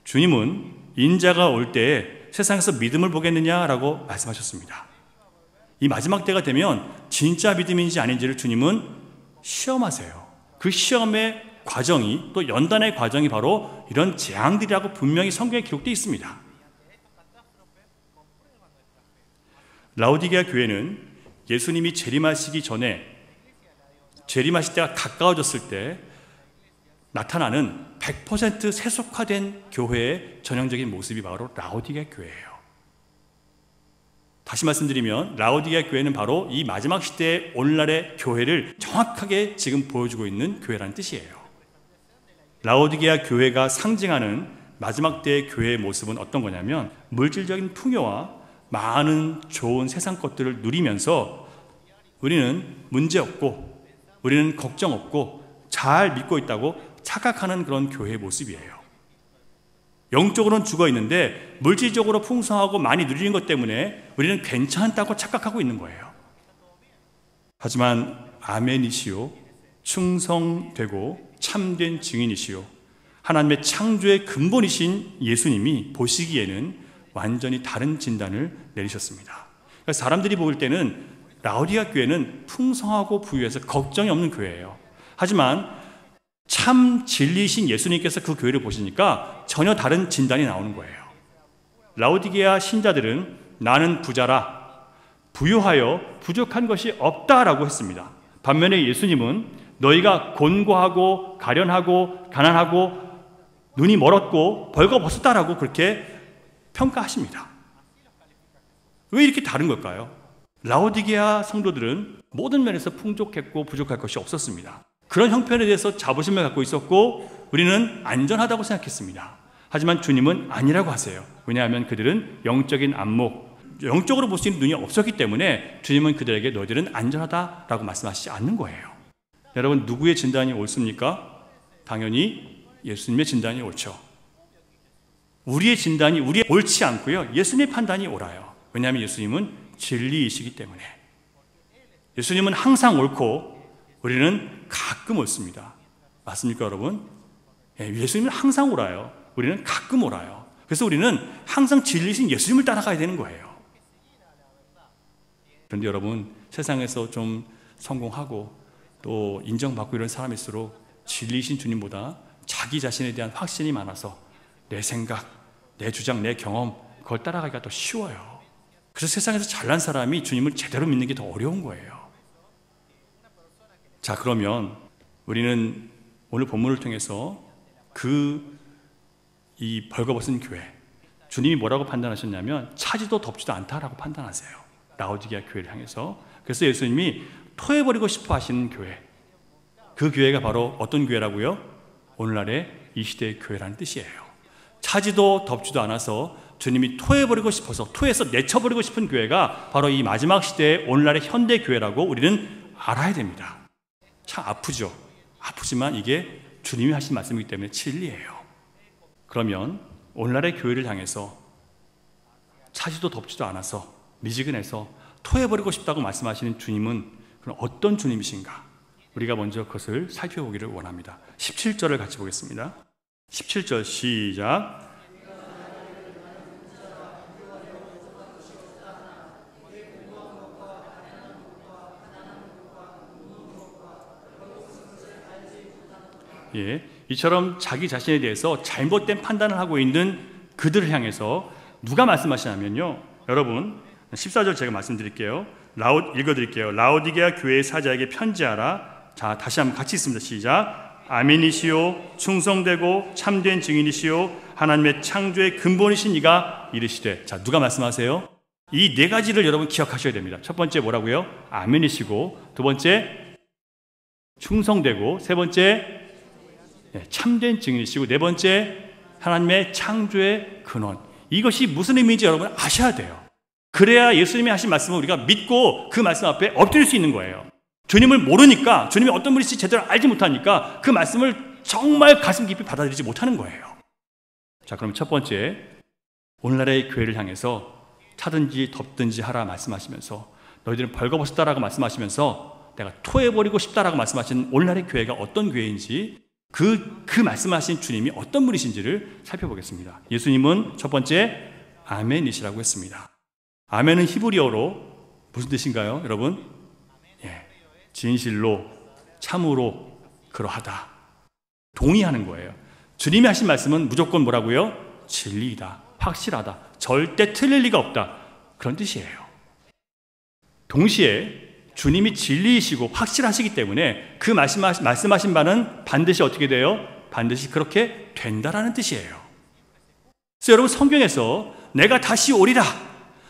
주님은 인자가 올 때에 세상에서 믿음을 보겠느냐라고 말씀하셨습니다. 이 마지막 때가 되면 진짜 믿음인지 아닌지를 주님은 시험하세요. 그 시험의 과정이, 또 연단의 과정이 바로 이런 재앙들이라고 분명히 성경에 기록되어 있습니다. 라오디게아 교회는 예수님이 재림하시기 전에, 재림하실 때가 가까워졌을 때 나타나는 100% 세속화된 교회의 전형적인 모습이 바로 라오디게아 교회예요. 다시 말씀드리면 라오디게아 교회는 바로 이 마지막 시대의 오늘날의 교회를 정확하게 지금 보여주고 있는 교회라는 뜻이에요. 라오디게아 교회가 상징하는 마지막 때의 교회의 모습은 어떤 거냐면, 물질적인 풍요와 많은 좋은 세상 것들을 누리면서 우리는 문제없고 우리는 걱정 없고 잘 믿고 있다고 착각하는 그런 교회의 모습이에요. 영적으로는 죽어 있는데 물질적으로 풍성하고 많이 누리는 것 때문에 우리는 괜찮다고 착각하고 있는 거예요. 하지만 아멘이시오, 충성되고 참된 증인이시오, 하나님의 창조의 근본이신 예수님이 보시기에는 완전히 다른 진단을 내리셨습니다. 그러니까 사람들이 볼 때는 라오디게아 교회는 풍성하고 부유해서 걱정이 없는 교회예요. 하지만 참 진리이신 예수님께서 그 교회를 보시니까 전혀 다른 진단이 나오는 거예요. 라오디게아 신자들은 나는 부자라, 부유하여 부족한 것이 없다라고 했습니다. 반면에 예수님은 너희가 곤고하고 가련하고 가난하고 눈이 멀었고 벌거벗었다라고 그렇게 평가하십니다. 왜 이렇게 다른 걸까요? 라오디게아 성도들은 모든 면에서 풍족했고 부족할 것이 없었습니다. 그런 형편에 대해서 자부심을 갖고 있었고 우리는 안전하다고 생각했습니다. 하지만 주님은 아니라고 하세요. 왜냐하면 그들은 영적인 안목, 영적으로 볼 수 있는 눈이 없었기 때문에 주님은 그들에게 너희들은 안전하다라고 말씀하시지 않는 거예요. 여러분, 누구의 진단이 옳습니까? 당연히 예수님의 진단이 옳죠. 우리의 진단이 옳지 않고요, 예수님의 판단이 옳아요. 왜냐하면 예수님은 진리이시기 때문에. 예수님은 항상 옳고 우리는 가끔 옳습니다. 맞습니까, 여러분? 예수님은 항상 옳아요. 우리는 가끔 옳아요. 그래서 우리는 항상 진리이신 예수님을 따라가야 되는 거예요. 그런데 여러분, 세상에서 좀 성공하고 또 인정받고 이런 사람일수록 진리이신 주님보다 자기 자신에 대한 확신이 많아서 내 생각, 내 주장, 내 경험, 그걸 따라가기가 더 쉬워요. 그래서 세상에서 잘난 사람이 주님을 제대로 믿는 게 더 어려운 거예요. 자, 그러면 우리는 오늘 본문을 통해서 이 벌거벗은 교회, 주님이 뭐라고 판단하셨냐면 차지도 덥지도 않다라고 판단하세요. 라오디게아 교회를 향해서. 그래서 예수님이 토해버리고 싶어 하시는 교회, 그 교회가 바로 어떤 교회라고요? 오늘날의 이 시대의 교회라는 뜻이에요. 차지도 덥지도 않아서 주님이 토해버리고 싶어서, 토해서 내쳐버리고 싶은 교회가 바로 이 마지막 시대의 오늘날의 현대 교회라고 우리는 알아야 됩니다. 참 아프죠. 아프지만 이게 주님이 하신 말씀이기 때문에 진리예요. 그러면 오늘날의 교회를 향해서 차지도 덥지도 않아서 미지근해서 토해버리고 싶다고 말씀하시는 주님은 그럼 어떤 주님이신가? 우리가 먼저 그것을 살펴보기를 원합니다. 17절을 같이 보겠습니다. 17절 시작. 이처럼 자기 자신에 대해서 잘못된 판단을 하고 있는 그들을 향해서 누가 말씀하시냐면요, 여러분 14절 제가 말씀드릴게요. 읽어드릴게요. 라오디게아 교회의 사자에게 편지하라. 자, 다시 한번 같이 있습니다. 시작. 아멘이시오, 충성되고 참된 증인이시오, 하나님의 창조의 근본이신 이가 이르시되. 자, 누가 말씀하세요? 이 네 가지를 여러분 기억하셔야 됩니다. 첫 번째 뭐라고요? 아멘이시고, 두 번째 충성되고, 세 번째 참된 증인이시고, 네 번째 하나님의 창조의 근원. 이것이 무슨 의미인지 여러분 아셔야 돼요. 그래야 예수님이 하신 말씀을 우리가 믿고 그 말씀 앞에 엎드릴 수 있는 거예요. 주님을 모르니까, 주님이 어떤 분이신지 제대로 알지 못하니까 그 말씀을 정말 가슴 깊이 받아들이지 못하는 거예요. 자, 그럼 첫 번째, 오늘날의 교회를 향해서 차든지 덥든지 하라 말씀하시면서, 너희들은 벌거벗었다라고 말씀하시면서 내가 토해버리고 싶다라고 말씀하시는 오늘날의 교회가 어떤 교회인지, 그 말씀하신 주님이 어떤 분이신지를 살펴보겠습니다. 예수님은 첫 번째 아멘이시라고 했습니다. 아멘은 히브리어로 무슨 뜻인가요, 여러분? 진실로, 참으로, 그러하다. 동의하는 거예요. 주님이 하신 말씀은 무조건 뭐라고요? 진리이다, 확실하다, 절대 틀릴 리가 없다, 그런 뜻이에요. 동시에 주님이 진리이시고 확실하시기 때문에 그 말씀하신 바는 반드시 어떻게 돼요? 반드시 그렇게 된다라는 뜻이에요. 그래서 여러분, 성경에서 내가 다시 오리라,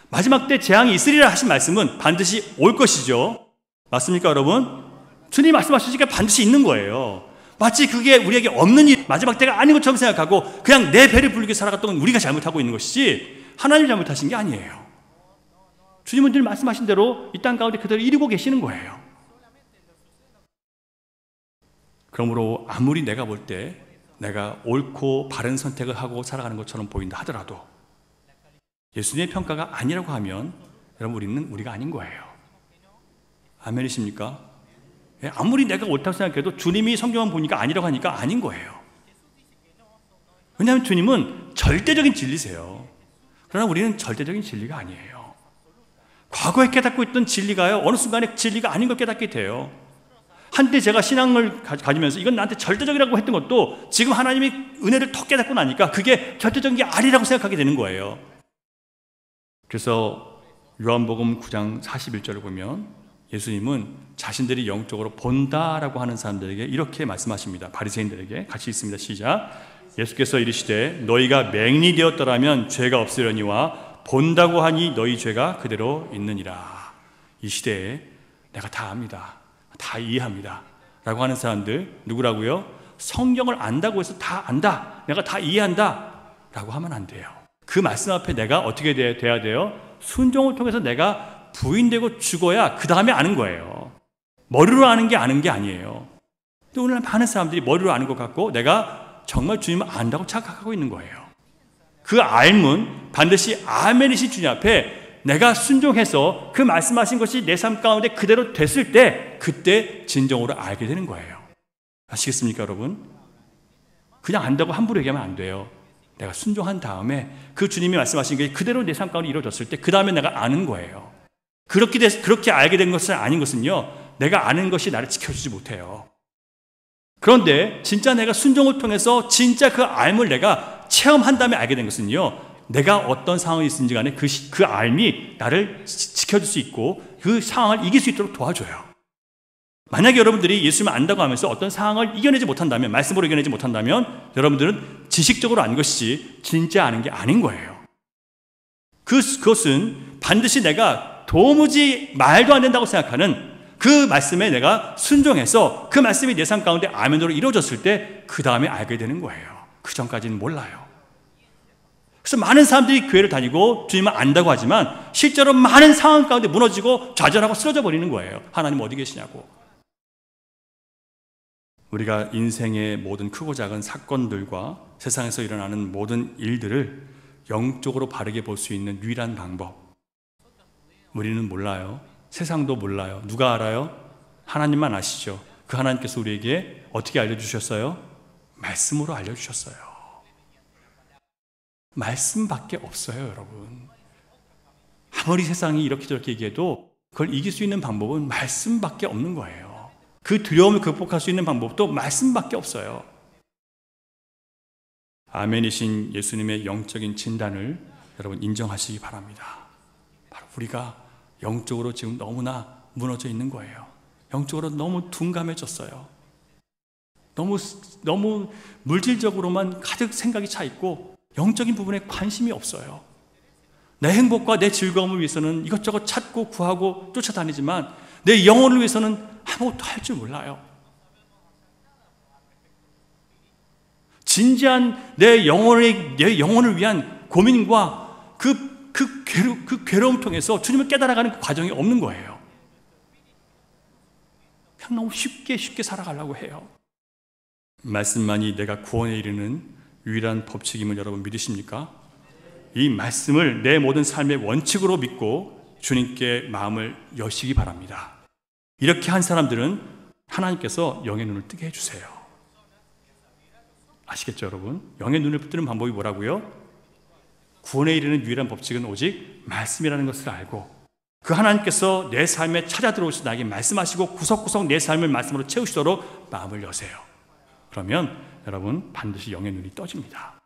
마지막 때 재앙이 있으리라 하신 말씀은 반드시 올 것이죠. 맞습니까, 여러분? 주님이 말씀하시니까 반드시 있는 거예요. 마치 그게 우리에게 없는 일, 마지막 때가 아닌 것처럼 생각하고 그냥 내 배를 부르게 살아갔던 건 우리가 잘못하고 있는 것이지 하나님이 잘못하신 게 아니에요. 주님은 늘 말씀하신 대로 이 땅 가운데 그대로 이루고 계시는 거예요. 그러므로 아무리 내가 볼 때 내가 옳고 바른 선택을 하고 살아가는 것처럼 보인다 하더라도 예수님의 평가가 아니라고 하면 여러분, 우리는 우리가 아닌 거예요. 아멘이십니까? 아무리 내가 옳다고 생각해도 주님이 성경만 보니까 아니라고 하니까 아닌 거예요. 왜냐하면 주님은 절대적인 진리세요. 그러나 우리는 절대적인 진리가 아니에요. 과거에 깨닫고 있던 진리가요, 어느 순간에 진리가 아닌 걸 깨닫게 돼요. 한때 제가 신앙을 가지면서 이건 나한테 절대적이라고 했던 것도 지금 하나님이 은혜를 더 깨닫고 나니까 그게 절대적인 게 아니라고 생각하게 되는 거예요. 그래서 요한복음 9장 41절을 보면 예수님은 자신들이 영적으로 본다라고 하는 사람들에게 이렇게 말씀하십니다. 바리새인들에게 같이 있습니다. 시작. 예수께서 이르시되 너희가 맹인이 되었더라면 죄가 없으려니와 본다고 하니 너희 죄가 그대로 있느니라. 이 시대에 내가 다 압니다, 다 이해합니다 라고 하는 사람들 누구라고요? 성경을 안다고 해서 다 안다, 내가 다 이해한다, 라고 하면 안 돼요. 그 말씀 앞에 내가 어떻게 돼야 돼요? 순종을 통해서 내가 부인되고 죽어야 그 다음에 아는 거예요. 머리로 아는 게 아니에요. 또 오늘 많은 사람들이 머리로 아는 것 같고 내가 정말 주님을 안다고 착각하고 있는 거예요. 그 알문 반드시 아멘이신 주님 앞에 내가 순종해서 그 말씀하신 것이 내 삶 가운데 그대로 됐을 때 그때 진정으로 알게 되는 거예요. 아시겠습니까, 여러분? 그냥 안다고 함부로 얘기하면 안 돼요. 내가 순종한 다음에 그 주님이 말씀하신 게 그대로 내 삶 가운데 이루어졌을 때 그 다음에 내가 아는 거예요. 그렇게 알게 된 것은 아닌 것은요, 내가 아는 것이 나를 지켜주지 못해요. 그런데 진짜 내가 순종을 통해서 진짜 그 알을 내가 체험한 다음에 알게 된 것은요, 내가 어떤 상황이 있는지 간에 그 알미 나를 지켜줄 수 있고 그 상황을 이길 수 있도록 도와줘요. 만약에 여러분들이 예수님을 안다고 하면서 어떤 상황을 이겨내지 못한다면, 말씀으로 이겨내지 못한다면 여러분들은 지식적으로 아는 것이지 진짜 아는 게 아닌 거예요. 그것은 반드시 내가 도무지 말도 안 된다고 생각하는 그 말씀에 내가 순종해서 그 말씀이 내 삶 가운데 아멘으로 이루어졌을 때 그 다음에 알게 되는 거예요. 그 전까지는 몰라요. 그래서 많은 사람들이 교회를 다니고 주님을 안다고 하지만 실제로 많은 상황 가운데 무너지고 좌절하고 쓰러져 버리는 거예요. 하나님 어디 계시냐고. 우리가 인생의 모든 크고 작은 사건들과 세상에서 일어나는 모든 일들을 영적으로 바르게 볼 수 있는 유일한 방법, 우리는 몰라요. 세상도 몰라요. 누가 알아요? 하나님만 아시죠. 그 하나님께서 우리에게 어떻게 알려주셨어요? 말씀으로 알려주셨어요. 말씀밖에 없어요, 여러분. 아무리 세상이 이렇게 저렇게 얘기해도 그걸 이길 수 있는 방법은 말씀밖에 없는 거예요. 그 두려움을 극복할 수 있는 방법도 말씀밖에 없어요. 아멘이신 예수님의 영적인 진단을 여러분 인정하시기 바랍니다. 바로 우리가 영적으로 지금 너무나 무너져 있는 거예요. 영적으로 너무 둔감해졌어요. 너무 물질적으로만 가득 생각이 차 있고 영적인 부분에 관심이 없어요. 내 행복과 내 즐거움을 위해서는 이것저것 찾고 구하고 쫓아다니지만 내 영혼을 위해서는 아무것도 할 줄 몰라요. 진지한 내 영혼을 위한 고민과 그 괴로움 통해서 주님을 깨달아가는 그 과정이 없는 거예요. 그냥 너무 쉽게 살아가려고 해요. 말씀만이 내가 구원에 이르는 유일한 법칙임을 여러분 믿으십니까? 이 말씀을 내 모든 삶의 원칙으로 믿고 주님께 마음을 여시기 바랍니다. 이렇게 한 사람들은 하나님께서 영의 눈을 뜨게 해주세요. 아시겠죠, 여러분? 영의 눈을 뜨는 방법이 뭐라고요? 구원에 이르는 유일한 법칙은 오직 말씀이라는 것을 알고 그 하나님께서 내 삶에 찾아 들어오셔서 나에게 말씀하시고 구석구석 내 삶을 말씀으로 채우시도록 마음을 여세요. 그러면 여러분 반드시 영의 눈이 떠집니다.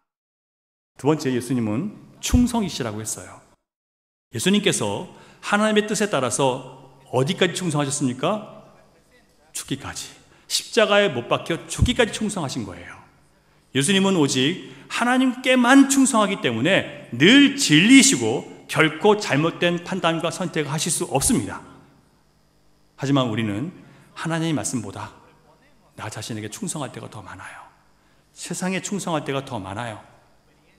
두 번째, 예수님은 충성이시라고 했어요. 예수님께서 하나님의 뜻에 따라서 어디까지 충성하셨습니까? 죽기까지. 십자가에 못 박혀 죽기까지 충성하신 거예요. 예수님은 오직 하나님께만 충성하기 때문에 늘 진리이시고 결코 잘못된 판단과 선택을 하실 수 없습니다. 하지만 우리는 하나님의 말씀보다 나 자신에게 충성할 때가 더 많아요. 세상에 충성할 때가 더 많아요.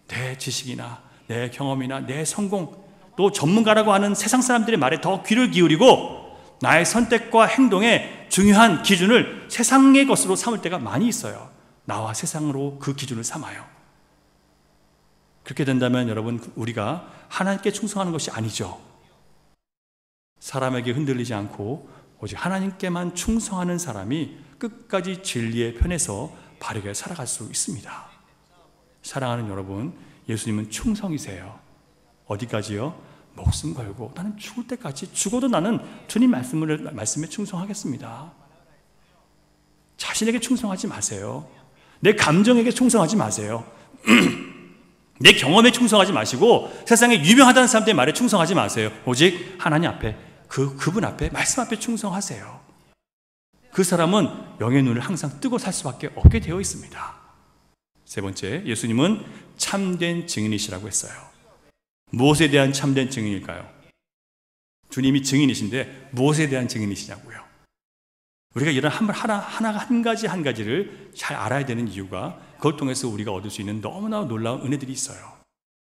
내 지식이나 내 경험이나 내 성공, 또 전문가라고 하는 세상 사람들의 말에 더 귀를 기울이고 나의 선택과 행동의 중요한 기준을 세상의 것으로 삼을 때가 많이 있어요. 나와 세상으로 그 기준을 삼아요. 그렇게 된다면 여러분, 우리가 하나님께 충성하는 것이 아니죠. 사람에게 흔들리지 않고 오직 하나님께만 충성하는 사람이 끝까지 진리의 편에서 바르게 살아갈 수 있습니다. 사랑하는 여러분, 예수님은 충성이세요. 어디까지요? 목숨 걸고 나는 죽을 때까지, 죽어도 나는 주님 말씀에 충성하겠습니다. 자신에게 충성하지 마세요. 내 감정에게 충성하지 마세요. 내 경험에 충성하지 마시고 세상에 유명하다는 사람들의 말에 충성하지 마세요. 오직 하나님 앞에, 그분 앞에, 말씀 앞에 충성하세요. 그 사람은 영의 눈을 항상 뜨고 살 수밖에 없게 되어 있습니다. 세 번째, 예수님은 참된 증인이시라고 했어요. 무엇에 대한 참된 증인일까요? 주님이 증인이신데 무엇에 대한 증인이시냐고요. 우리가 이런 한 가지를 잘 알아야 되는 이유가, 그걸 통해서 우리가 얻을 수 있는 너무나 놀라운 은혜들이 있어요.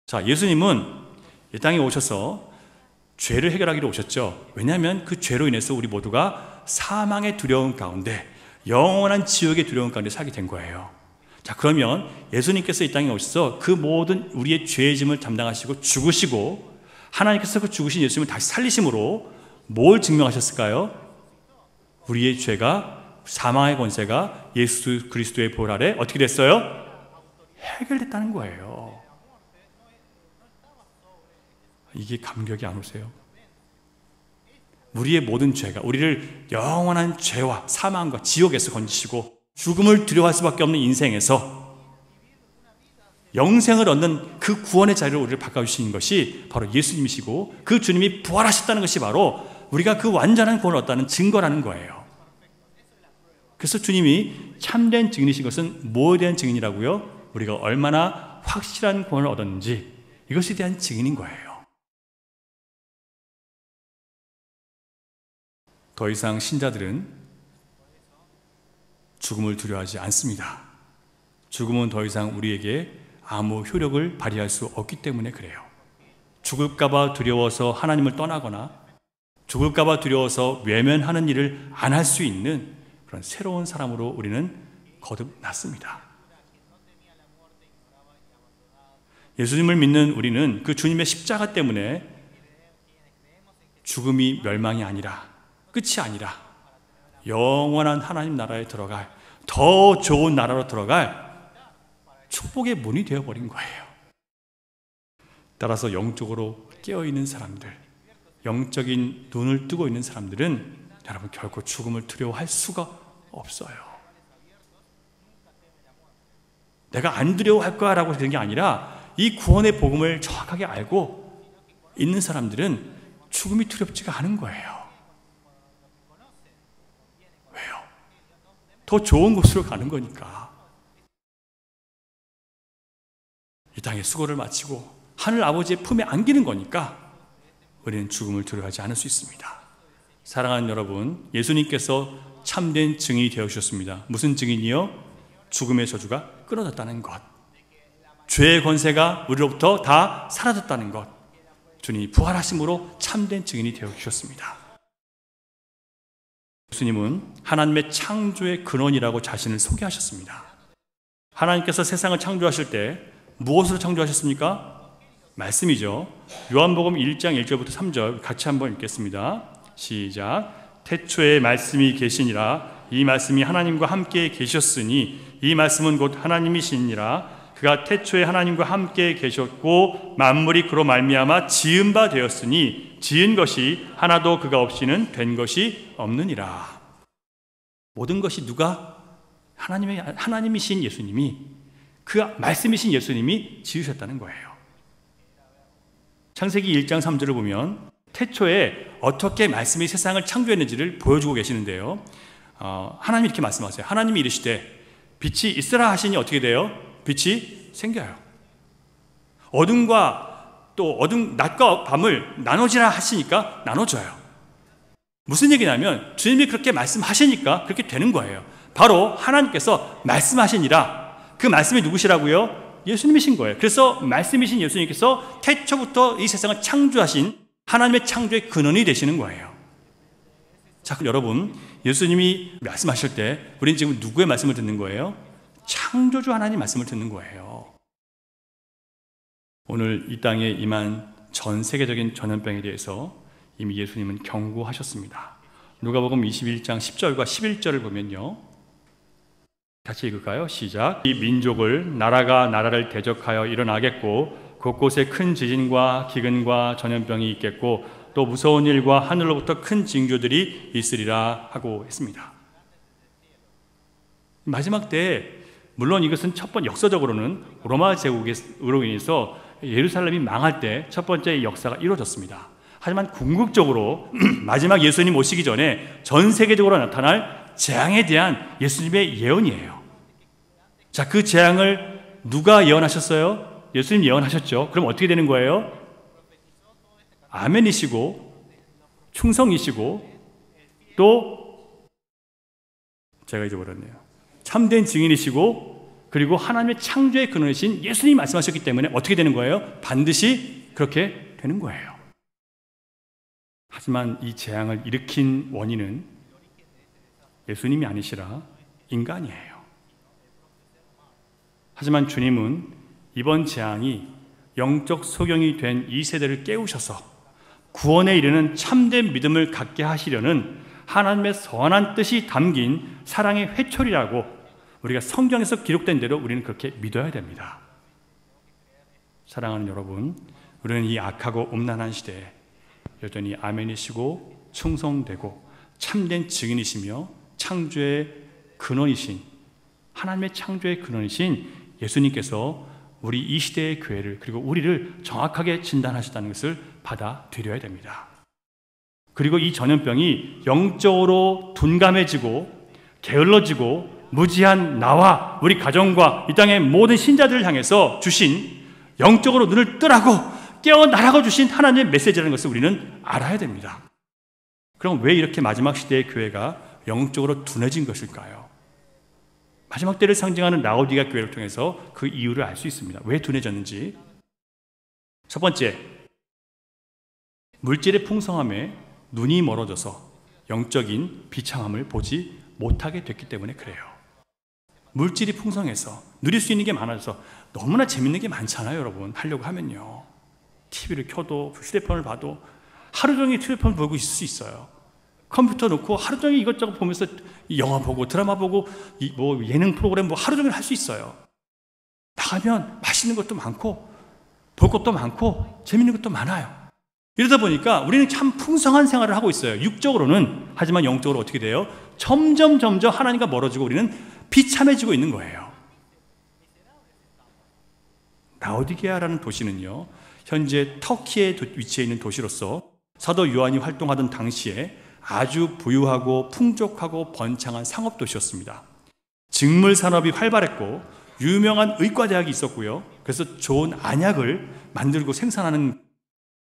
자, 예수님은 이 땅에 오셔서 죄를 해결하기로 오셨죠. 왜냐하면 그 죄로 인해서 우리 모두가 사망의 두려움 가운데, 영원한 지옥의 두려움 가운데 살게 된 거예요. 자, 그러면 예수님께서 이 땅에 오셔서 그 모든 우리의 죄의 짐을 담당하시고 죽으시고, 하나님께서 그 죽으신 예수님을 다시 살리심으로 뭘 증명하셨을까요? 우리의 죄가, 사망의 권세가 예수 그리스도의 보혈 아래 어떻게 됐어요? 해결됐다는 거예요. 이게 감격이 안 오세요? 우리의 모든 죄가 우리를 영원한 죄와 사망과 지옥에서 건지시고 죽음을 두려워할 수밖에 없는 인생에서 영생을 얻는 그 구원의 자리로 우리를 바꿔주시는 것이 바로 예수님이시고, 그 주님이 부활하셨다는 것이 바로 우리가 그 완전한 구원을 얻다는 증거라는 거예요. 그래서 주님이 참된 증인이신 것은 뭐에 대한 증인이라고요? 우리가 얼마나 확실한 구원을 얻었는지, 이것에 대한 증인인 거예요. 더 이상 신자들은 죽음을 두려워하지 않습니다. 죽음은 더 이상 우리에게 아무 효력을 발휘할 수 없기 때문에 그래요. 죽을까봐 두려워서 하나님을 떠나거나 죽을까봐 두려워서 외면하는 일을 안 할 수 있는 그런 새로운 사람으로 우리는 거듭났습니다. 예수님을 믿는 우리는 그 주님의 십자가 때문에 죽음이 멸망이 아니라, 끝이 아니라 영원한 하나님 나라에 들어갈, 더 좋은 나라로 들어갈 축복의 문이 되어버린 거예요. 따라서 영적으로 깨어있는 사람들, 영적인 눈을 뜨고 있는 사람들은 여러분 결코 죽음을 두려워할 수가 없어요. 내가 안 두려워할 거야 라고 되는 게 아니라, 이 구원의 복음을 정확하게 알고 있는 사람들은 죽음이 두렵지가 않은 거예요. 왜요? 더 좋은 곳으로 가는 거니까. 이 땅에 수고를 마치고 하늘 아버지의 품에 안기는 거니까 우리는 죽음을 두려워하지 않을 수 있습니다. 사랑하는 여러분, 예수님께서 참된 증인이 되어주셨습니다. 무슨 증인이요? 죽음의 저주가 끊어졌다는 것, 죄의 권세가 우리로부터 다 사라졌다는 것, 주님이 부활하심으로 참된 증인이 되어주셨습니다. 예수님은 하나님의 창조의 근원이라고 자신을 소개하셨습니다. 하나님께서 세상을 창조하실 때 무엇으로 창조하셨습니까? 말씀이죠. 요한복음 1장 1절부터 3절 같이 한번 읽겠습니다. 시작. 태초에 말씀이 계시니라. 이 말씀이 하나님과 함께 계셨으니 이 말씀은 곧 하나님이시니라. 그가 태초에 하나님과 함께 계셨고 만물이 그로 말미암아 지은 바 되었으니 지은 것이 하나도 그가 없이는 된 것이 없느니라. 모든 것이 누가? 하나님이신 예수님이, 그 말씀이신 예수님이 지으셨다는 거예요. 창세기 1장 3절을 보면 태초에 어떻게 말씀이 세상을 창조했는지를 보여주고 계시는데요. 하나님이 이렇게 말씀하세요. 하나님이 이르시되 빛이 있으라 하시니 어떻게 돼요? 빛이 생겨요. 어둠과 또 낮과 밤을 나눠지라 하시니까 나눠져요. 무슨 얘기냐면 주님이 그렇게 말씀하시니까 그렇게 되는 거예요. 바로 하나님께서 말씀하시니라. 그 말씀이 누구시라고요? 예수님이신 거예요. 그래서 말씀이신 예수님께서 태초부터 이 세상을 창조하신 하나님의 창조의 근원이 되시는 거예요. 자, 그럼 여러분, 예수님이 말씀하실 때 우리는 지금 누구의 말씀을 듣는 거예요? 창조주 하나님 말씀을 듣는 거예요. 오늘 이 땅에 임한 전 세계적인 전염병에 대해서 이미 예수님은 경고하셨습니다. 누가복음 21장 10절과 11절을 보면요, 같이 읽을까요? 시작. 이 민족을 나라가 나라를 대적하여 일어나겠고 곳곳에 큰 지진과 기근과 전염병이 있겠고 또 무서운 일과 하늘로부터 큰 징조들이 있으리라 하고 했습니다. 마지막 때 물론 이것은 첫 번째 역사적으로는 로마 제국으로 인해서 예루살렘이 망할 때 첫 번째 역사가 이루어졌습니다. 하지만 궁극적으로 마지막 예수님 오시기 전에 전 세계적으로 나타날 재앙에 대한 예수님의 예언이에요. 자, 그 재앙을 누가 예언하셨어요? 예수님 예언하셨죠. 그럼 어떻게 되는 거예요? 아멘이시고 충성이시고 또 제가 잊어버렸네요. 참된 증인이시고 그리고 하나님의 창조의 근원이신 예수님이 말씀하셨기 때문에 어떻게 되는 거예요? 반드시 그렇게 되는 거예요. 하지만 이 재앙을 일으킨 원인은 예수님이 아니시라 인간이에요. 하지만 주님은 이번 재앙이 영적 소경이 된 이 세대를 깨우셔서 구원에 이르는 참된 믿음을 갖게 하시려는 하나님의 선한 뜻이 담긴 사랑의 회초리라고 우리가 성경에서 기록된 대로 우리는 그렇게 믿어야 됩니다. 사랑하는 여러분, 우리는 이 악하고 음란한 시대에 여전히 아멘이시고 충성되고 참된 증인이시며 창조의 근원이신 하나님의 창조의 근원이신 예수님께서 우리 이 시대의 교회를 그리고 우리를 정확하게 진단하셨다는 것을 받아들여야 됩니다. 그리고 이 전염병이 영적으로 둔감해지고 게을러지고 무지한 나와 우리 가정과 이 땅의 모든 신자들을 향해서 주신 영적으로 눈을 뜨라고 깨어나라고 주신 하나님의 메시지라는 것을 우리는 알아야 됩니다. 그럼 왜 이렇게 마지막 시대의 교회가 영적으로 둔해진 것일까요? 마지막 때를 상징하는 라오디게아 교회를 통해서 그 이유를 알 수 있습니다. 왜 둔해졌는지. 첫 번째, 물질의 풍성함에 눈이 멀어져서 영적인 비참함을 보지 못하게 됐기 때문에 그래요. 물질이 풍성해서 누릴 수 있는 게 많아서 너무나 재밌는 게 많잖아요, 여러분. 하려고 하면요. TV를 켜도 휴대폰을 봐도 하루 종일 휴대폰 보고 있을 수 있어요. 컴퓨터 놓고 하루 종일 이것저것 보면서 영화 보고 드라마 보고 뭐 예능 프로그램 뭐 하루 종일 할 수 있어요. 나가면 맛있는 것도 많고 볼 것도 많고 재밌는 것도 많아요. 이러다 보니까 우리는 참 풍성한 생활을 하고 있어요. 육적으로는. 하지만 영적으로 어떻게 돼요? 점점 하나님과 멀어지고 우리는 비참해지고 있는 거예요. 라오디게아라는 도시는요, 현재 터키에 위치해 있는 도시로서 사도 요한이 활동하던 당시에 아주 부유하고 풍족하고 번창한 상업도시였습니다. 직물 산업이 활발했고 유명한 의과대학이 있었고요. 그래서 좋은 안약을 만들고 생산하는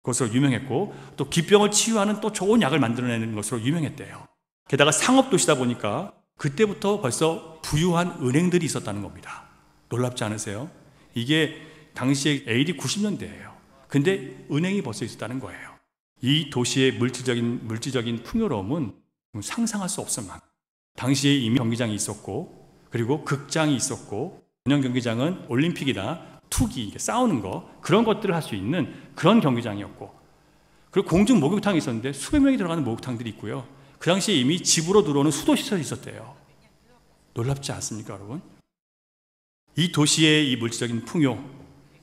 것으로 유명했고 또 기병을 치유하는 또 좋은 약을 만들어내는 것으로 유명했대요. 게다가 상업도시다 보니까 그때부터 벌써 부유한 은행들이 있었다는 겁니다. 놀랍지 않으세요? 이게 당시에 AD 90년대예요. 근데 은행이 벌써 있었다는 거예요. 이 도시의 물질적인 풍요로움은 상상할 수 없을 만큼 당시에 이미 경기장이 있었고 그리고 극장이 있었고 전용 경기장은 올림픽이나 투기, 싸우는 거 그런 것들을 할 수 있는 그런 경기장이었고 그리고 공중 목욕탕이 있었는데 수백 명이 들어가는 목욕탕들이 있고요. 그 당시에 이미 집으로 들어오는 수도시설이 있었대요. 놀랍지 않습니까, 여러분? 이 도시의 이 물질적인 풍요,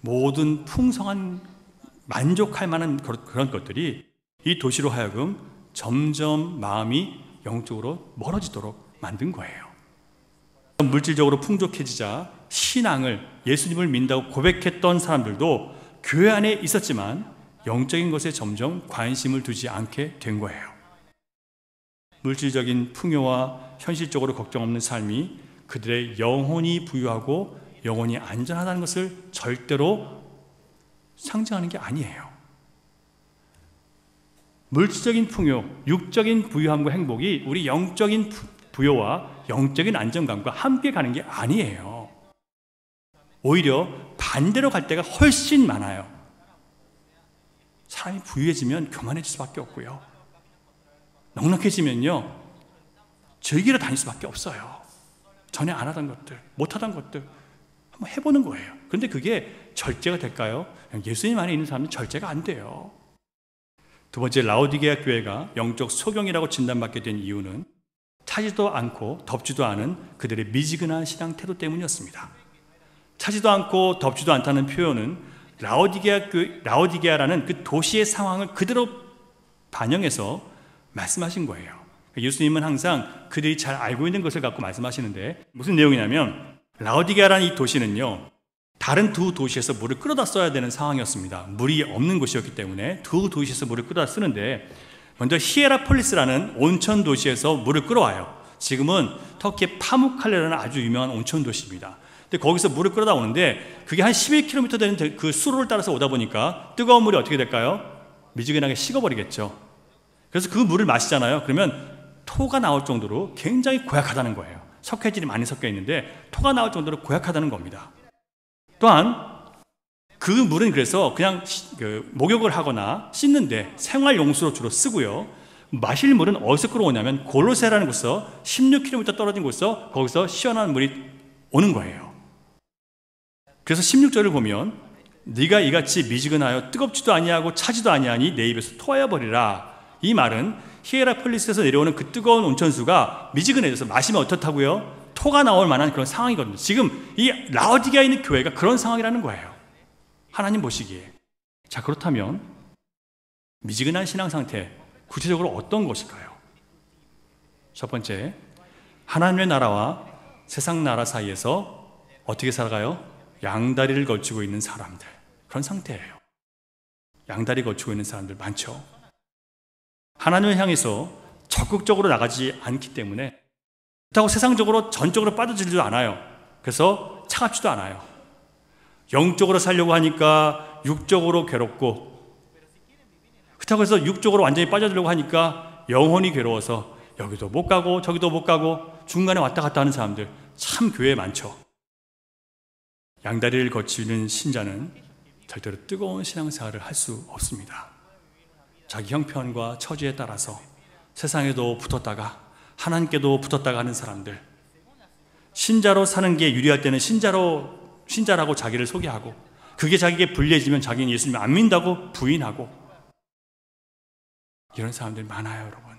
모든 풍성한 만족할 만한 그런 것들이 이 도시로 하여금 점점 마음이 영적으로 멀어지도록 만든 거예요. 물질적으로 풍족해지자 신앙을 예수님을 믿는다고 고백했던 사람들도 교회 안에 있었지만 영적인 것에 점점 관심을 두지 않게 된 거예요. 물질적인 풍요와 현실적으로 걱정 없는 삶이 그들의 영혼이 부유하고 영혼이 안전하다는 것을 절대로 상징하는 게 아니에요. 물질적인 풍요, 육적인 부유함과 행복이 우리 영적인 부여와 영적인 안정감과 함께 가는 게 아니에요. 오히려 반대로 갈 때가 훨씬 많아요. 사람이 부유해지면 교만해질 수밖에 없고요. 넉넉해지면요, 즐기러 다닐 수밖에 없어요. 전에 안 하던 것들, 못 하던 것들 한번 해보는 거예요. 그런데 그게 절제가 될까요? 예수님 안에 있는 사람은 절제가 안 돼요. 두 번째, 라오디게아 교회가 영적 소경이라고 진단받게 된 이유는 차지도 않고 덥지도 않은 그들의 미지근한 신앙 태도 때문이었습니다. 차지도 않고 덥지도 않다는 표현은 라오디게아라는 그 도시의 상황을 그대로 반영해서 말씀하신 거예요. 예수님은 항상 그들이 잘 알고 있는 것을 갖고 말씀하시는데 무슨 내용이냐면 라오디게아라는 이 도시는요, 다른 두 도시에서 물을 끌어다 써야 되는 상황이었습니다. 물이 없는 곳이었기 때문에 두 도시에서 물을 끌어다 쓰는데 먼저 히에라폴리스라는 온천 도시에서 물을 끌어와요. 지금은 터키의 파무칼레라는 아주 유명한 온천 도시입니다. 근데 거기서 물을 끌어다 오는데 그게 한 11km 되는 그 수로를 따라서 오다 보니까 뜨거운 물이 어떻게 될까요? 미지근하게 식어버리겠죠. 그래서 그 물을 마시잖아요. 그러면 토가 나올 정도로 굉장히 고약하다는 거예요. 석회질이 많이 섞여 있는데 토가 나올 정도로 고약하다는 겁니다. 또한 그 물은 그래서 그냥 목욕을 하거나 씻는데 생활용수로 주로 쓰고요. 마실 물은 어디서 끌어오냐면 골로새라는 곳에서 16km 떨어진 곳에서 거기서 시원한 물이 오는 거예요. 그래서 16절을 보면 네가 이같이 미지근하여 뜨겁지도 아니하고 차지도 아니하니 내 입에서 토하여 버리라. 이 말은 히에라폴리스에서 내려오는 그 뜨거운 온천수가 미지근해져서 마시면 어떻다고요? 토가 나올 만한 그런 상황이거든요. 지금 이 라오디게아에 있는 교회가 그런 상황이라는 거예요. 하나님 보시기에. 자, 그렇다면 미지근한 신앙 상태 구체적으로 어떤 것일까요? 첫 번째, 하나님의 나라와 세상 나라 사이에서 어떻게 살아가요? 양다리를 걸치고 있는 사람들, 그런 상태예요. 양다리 걸치고 있는 사람들 많죠. 하나님을 향해서 적극적으로 나가지 않기 때문에 그렇다고 세상적으로 전적으로 빠져들지도 않아요. 그래서 차갑지도 않아요. 영적으로 살려고 하니까 육적으로 괴롭고, 그렇다고 해서 육적으로 완전히 빠져들려고 하니까 영혼이 괴로워서 여기도 못 가고 저기도 못 가고 중간에 왔다 갔다 하는 사람들 참 교회에 많죠. 양다리를 거치는 신자는 절대로 뜨거운 신앙생활을 할 수 없습니다. 자기 형편과 처지에 따라서 세상에도 붙었다가 하나님께도 붙었다가 하는 사람들, 신자로 사는 게 유리할 때는 신자라고 자기를 소개하고, 그게 자기에게 불리해지면 자기는 예수님을 안 믿는다고 부인하고, 이런 사람들 많아요, 여러분.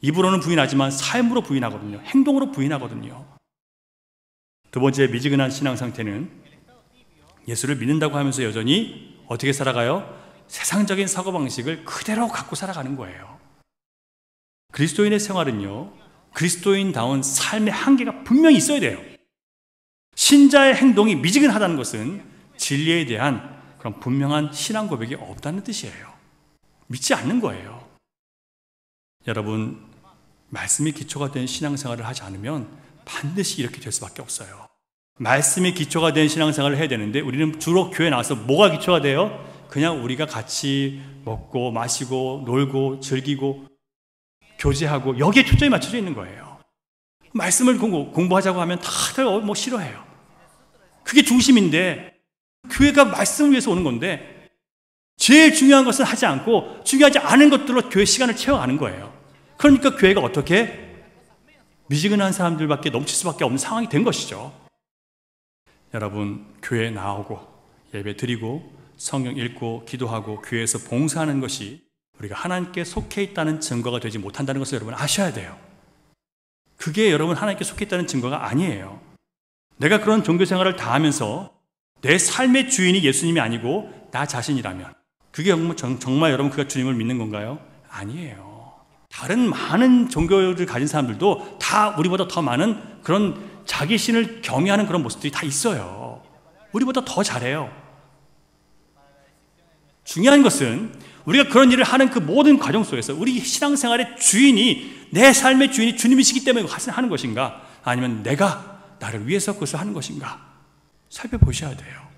입으로는 부인하지만 삶으로 부인하거든요. 행동으로 부인하거든요. 두 번째, 미지근한 신앙 상태는 예수를 믿는다고 하면서 여전히 어떻게 살아가요? 세상적인 사고방식을 그대로 갖고 살아가는 거예요. 그리스도인의 생활은요, 그리스도인다운 삶의 한계가 분명히 있어야 돼요. 신자의 행동이 미지근하다는 것은 진리에 대한 그런 분명한 신앙 고백이 없다는 뜻이에요. 믿지 않는 거예요. 여러분, 말씀이 기초가 된 신앙생활을 하지 않으면 반드시 이렇게 될 수밖에 없어요. 말씀이 기초가 된 신앙생활을 해야 되는데 우리는 주로 교회 나와서 뭐가 기초가 돼요? 그냥 우리가 같이 먹고 마시고 놀고 즐기고 교제하고 여기에 초점이 맞춰져 있는 거예요. 말씀을 공부하자고 하면 다들 뭐 싫어해요. 그게 중심인데, 교회가 말씀을 위해서 오는 건데 제일 중요한 것은 하지 않고 중요하지 않은 것들로 교회 시간을 채워가는 거예요. 그러니까 교회가 어떻게 미지근한 사람들밖에 넘칠 수밖에 없는 상황이 된 것이죠. 여러분, 교회에 나오고 예배 드리고 성경 읽고 기도하고 교회에서 봉사하는 것이 우리가 하나님께 속해 있다는 증거가 되지 못한다는 것을 여러분 아셔야 돼요. 그게 여러분 하나님께 속해 있다는 증거가 아니에요. 내가 그런 종교생활을 다 하면서 내 삶의 주인이 예수님이 아니고 나 자신이라면 그게 정말 여러분 그가 주님을 믿는 건가요? 아니에요. 다른 많은 종교를 가진 사람들도 다 우리보다 더 많은 그런 자기 신을 경외하는 그런 모습들이 다 있어요. 우리보다 더 잘해요. 중요한 것은 우리가 그런 일을 하는 그 모든 과정 속에서 우리 신앙생활의 주인이, 내 삶의 주인이 주님이시기 때문에 하는 것인가, 아니면 내가 나를 위해서 그것을 하는 것인가 살펴보셔야 돼요.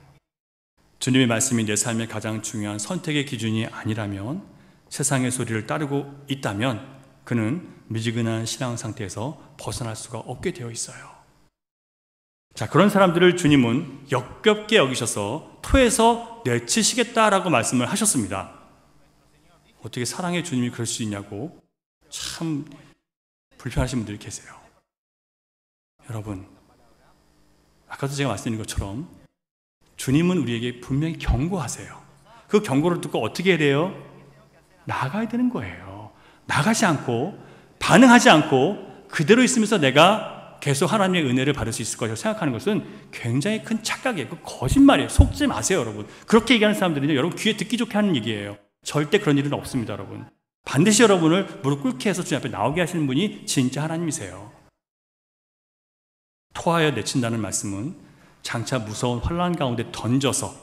주님의 말씀이 내 삶의 가장 중요한 선택의 기준이 아니라면, 세상의 소리를 따르고 있다면 그는 미지근한 신앙 상태에서 벗어날 수가 없게 되어 있어요. 자, 그런 사람들을 주님은 역겹게 여기셔서 토해서 내치시겠다라고 말씀을 하셨습니다. 어떻게 사랑의 주님이 그럴 수 있냐고 참 불편하신 분들이 계세요. 여러분, 아까도 제가 말씀드린 것처럼 주님은 우리에게 분명히 경고하세요. 그 경고를 듣고 어떻게 해야 돼요? 나가야 되는 거예요. 나가지 않고 반응하지 않고 그대로 있으면서 내가 계속 하나님의 은혜를 받을 수 있을 것이라고 생각하는 것은 굉장히 큰 착각이에요. 그 거짓말이에요. 속지 마세요, 여러분. 그렇게 얘기하는 사람들은요, 여러분 귀에 듣기 좋게 하는 얘기예요. 절대 그런 일은 없습니다, 여러분. 반드시 여러분을 무릎 꿇게 해서 주님 앞에 나오게 하시는 분이 진짜 하나님이세요. 토하여 내친다는 말씀은 장차 무서운 환난 가운데 던져서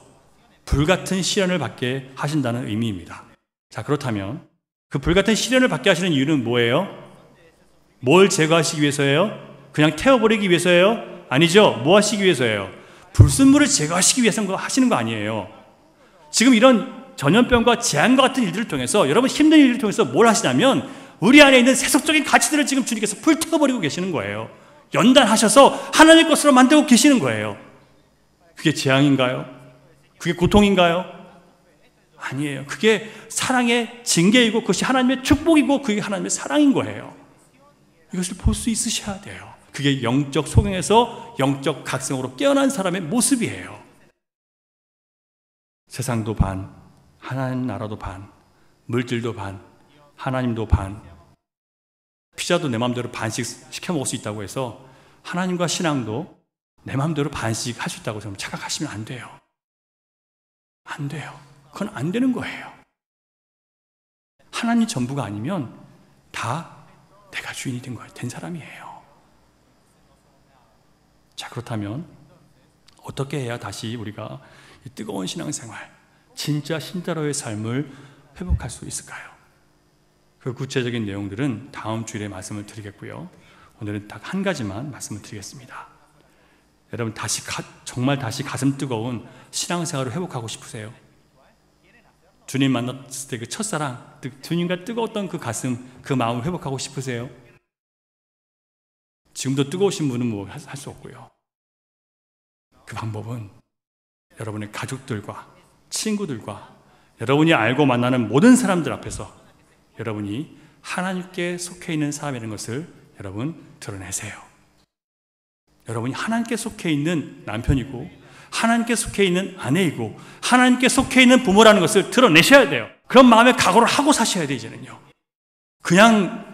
불같은 시련을 받게 하신다는 의미입니다. 자, 그렇다면 그 불같은 시련을 받게 하시는 이유는 뭐예요? 뭘 제거하시기 위해서예요? 그냥 태워버리기 위해서예요? 아니죠. 뭐 하시기 위해서예요? 불순물을 제거하시기 위해서 하시는 거 아니에요. 지금 이런 전염병과 재앙과 같은 일들을 통해서, 여러분 힘든 일들을 통해서 뭘 하시냐면 우리 안에 있는 세속적인 가치들을 지금 주님께서 불태워버리고 계시는 거예요. 연단하셔서 하나님의 것으로 만들고 계시는 거예요. 그게 재앙인가요? 그게 고통인가요? 아니에요. 그게 사랑의 징계이고 그것이 하나님의 축복이고 그게 하나님의 사랑인 거예요. 이것을 볼 수 있으셔야 돼요. 그게 영적 소경에서 영적 각성으로 깨어난 사람의 모습이에요. 세상도 반, 하나님 나라도 반, 물질도 반, 하나님도 반. 피자도 내 마음대로 반씩 시켜 먹을 수 있다고 해서 하나님과 신앙도 내 마음대로 반씩 할 수 있다고 착각하시면 안 돼요. 안 돼요. 그건 안 되는 거예요. 하나님 전부가 아니면 다 내가 주인이 된 사람이에요. 자, 그렇다면 어떻게 해야 다시 우리가 이 뜨거운 신앙생활, 진짜 신자로의 삶을 회복할 수 있을까요? 그 구체적인 내용들은 다음 주일에 말씀을 드리겠고요. 오늘은 딱 한 가지만 말씀을 드리겠습니다. 여러분, 정말 다시 가슴 뜨거운 신앙생활을 회복하고 싶으세요? 주님 만났을 때 그 첫사랑, 주님과 뜨거웠던 그 가슴, 그 마음을 회복하고 싶으세요? 지금도 뜨거우신 분은 뭐 할 수 없고요. 그 방법은 여러분의 가족들과 친구들과 여러분이 알고 만나는 모든 사람들 앞에서 여러분이 하나님께 속해 있는 사람이라는 것을 여러분 드러내세요. 여러분이 하나님께 속해 있는 남편이고 하나님께 속해 있는 아내이고 하나님께 속해 있는 부모라는 것을 드러내셔야 돼요. 그런 마음의 각오를 하고 사셔야 돼요. 이제는요. 그냥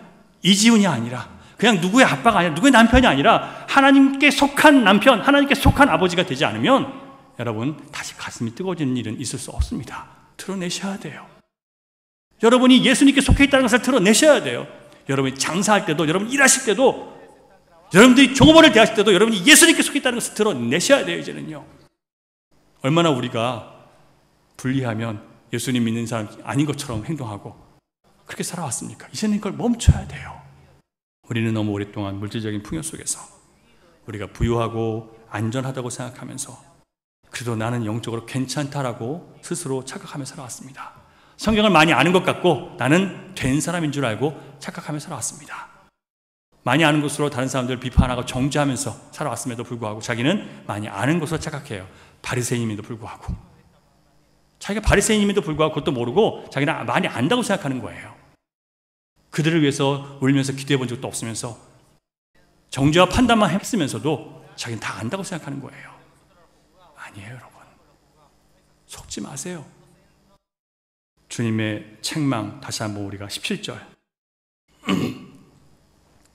이지훈이 아니라 그냥 누구의 아빠가 아니라 누구의 남편이 아니라 하나님께 속한 남편, 하나님께 속한 아버지가 되지 않으면 여러분 다시 가슴이 뜨거워지는 일은 있을 수 없습니다. 드러내셔야 돼요. 여러분이 예수님께 속해 있다는 것을 드러내셔야 돼요. 여러분이 장사할 때도, 여러분 일하실 때도, 여러분들이 종업원을 대하실 때도 여러분이 예수님께 속해 있다는 것을 드러내셔야 돼요. 이제는요. 얼마나 우리가 불리하면 예수님 믿는 사람이 아닌 것처럼 행동하고 그렇게 살아왔습니까? 이제는 그걸 멈춰야 돼요. 우리는 너무 오랫동안 물질적인 풍요 속에서 우리가 부유하고 안전하다고 생각하면서 그래도 나는 영적으로 괜찮다라고 스스로 착각하며 살아왔습니다. 성경을 많이 아는 것 같고 나는 된 사람인 줄 알고 착각하며 살아왔습니다. 많이 아는 것으로 다른 사람들을 비판하고 정죄하면서 살아왔음에도 불구하고 자기는 많이 아는 것으로 착각해요. 바리새인임에도 불구하고 자기가 바리새인임에도 불구하고 그것도 모르고 자기는 많이 안다고 생각하는 거예요. 그들을 위해서 울면서 기도해 본 적도 없으면서 정죄와 판단만 했으면서도 자기는 다 안다고 생각하는 거예요. 아니에요, 여러분. 속지 마세요. 주님의 책망 다시 한번 우리가 17절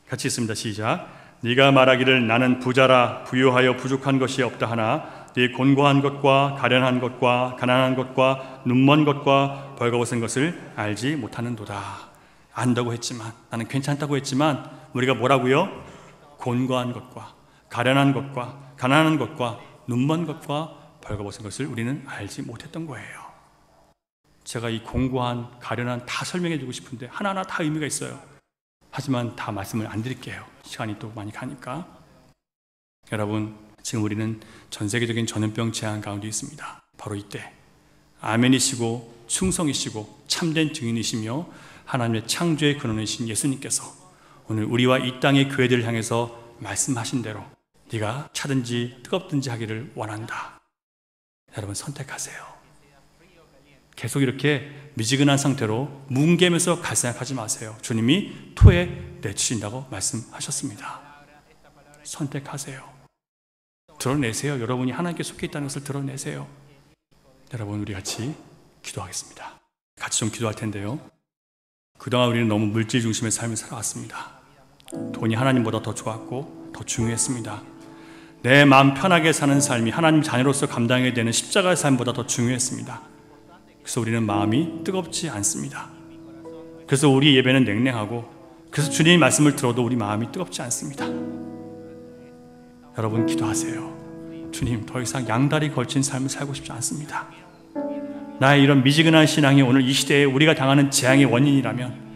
같이 읽습니다. 시작. 네가 말하기를 나는 부자라 부유하여 부족한 것이 없다 하나 네 곤고한 것과 가련한 것과 가난한 것과 눈먼 것과 벌거벗은 것을 알지 못하는도다. 안다고 했지만 나는 괜찮다고 했지만 우리가 뭐라고요? 곤고한 것과 가련한 것과 가난한 것과 눈먼 것과 벌거벗은 것을 우리는 알지 못했던 거예요. 제가 이 곤고한 가련한 다 설명해 주고 싶은데 하나하나 다 의미가 있어요. 하지만 다 말씀을 안 드릴게요. 시간이 또 많이 가니까. 여러분, 지금 우리는 전 세계적인 전염병 재앙 가운데 있습니다. 바로 이때 아멘이시고 충성이시고 참된 증인이시며 하나님의 창조의 근원이신 예수님께서 오늘 우리와 이 땅의 교회들을 향해서 말씀하신 대로 네가 차든지 뜨겁든지 하기를 원한다. 여러분 선택하세요. 계속 이렇게 미지근한 상태로 뭉개면서 갈 생각하지 마세요. 주님이 토에 내주신다고 말씀하셨습니다. 선택하세요. 드러내세요. 여러분이 하나님께 속해 있다는 것을 드러내세요. 여러분, 우리 같이 기도하겠습니다. 같이 좀 기도할 텐데요. 그동안 우리는 너무 물질 중심의 삶을 살아왔습니다. 돈이 하나님보다 더 좋았고 더 중요했습니다. 내 마음 편하게 사는 삶이 하나님 자녀로서 감당해야 되는 십자가의 삶보다 더 중요했습니다. 그래서 우리는 마음이 뜨겁지 않습니다. 그래서 우리 예배는 냉랭하고 그래서 주님의 말씀을 들어도 우리 마음이 뜨겁지 않습니다. 여러분 기도하세요. 주님, 더 이상 양다리 걸친 삶을 살고 싶지 않습니다. 나의 이런 미지근한 신앙이 오늘 이 시대에 우리가 당하는 재앙의 원인이라면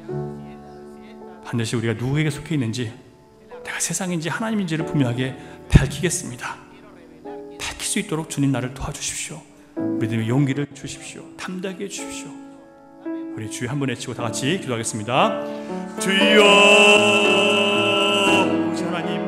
반드시 우리가 누구에게 속해 있는지, 내가 세상인지 하나님인지를 분명하게 밝히겠습니다. 밝힐 수 있도록 주님 나를 도와주십시오. 믿음의 용기를 주십시오. 담대하게 해주십시오. 우리 주여 한번 외치고 다 같이 기도하겠습니다. 주여, 하나님,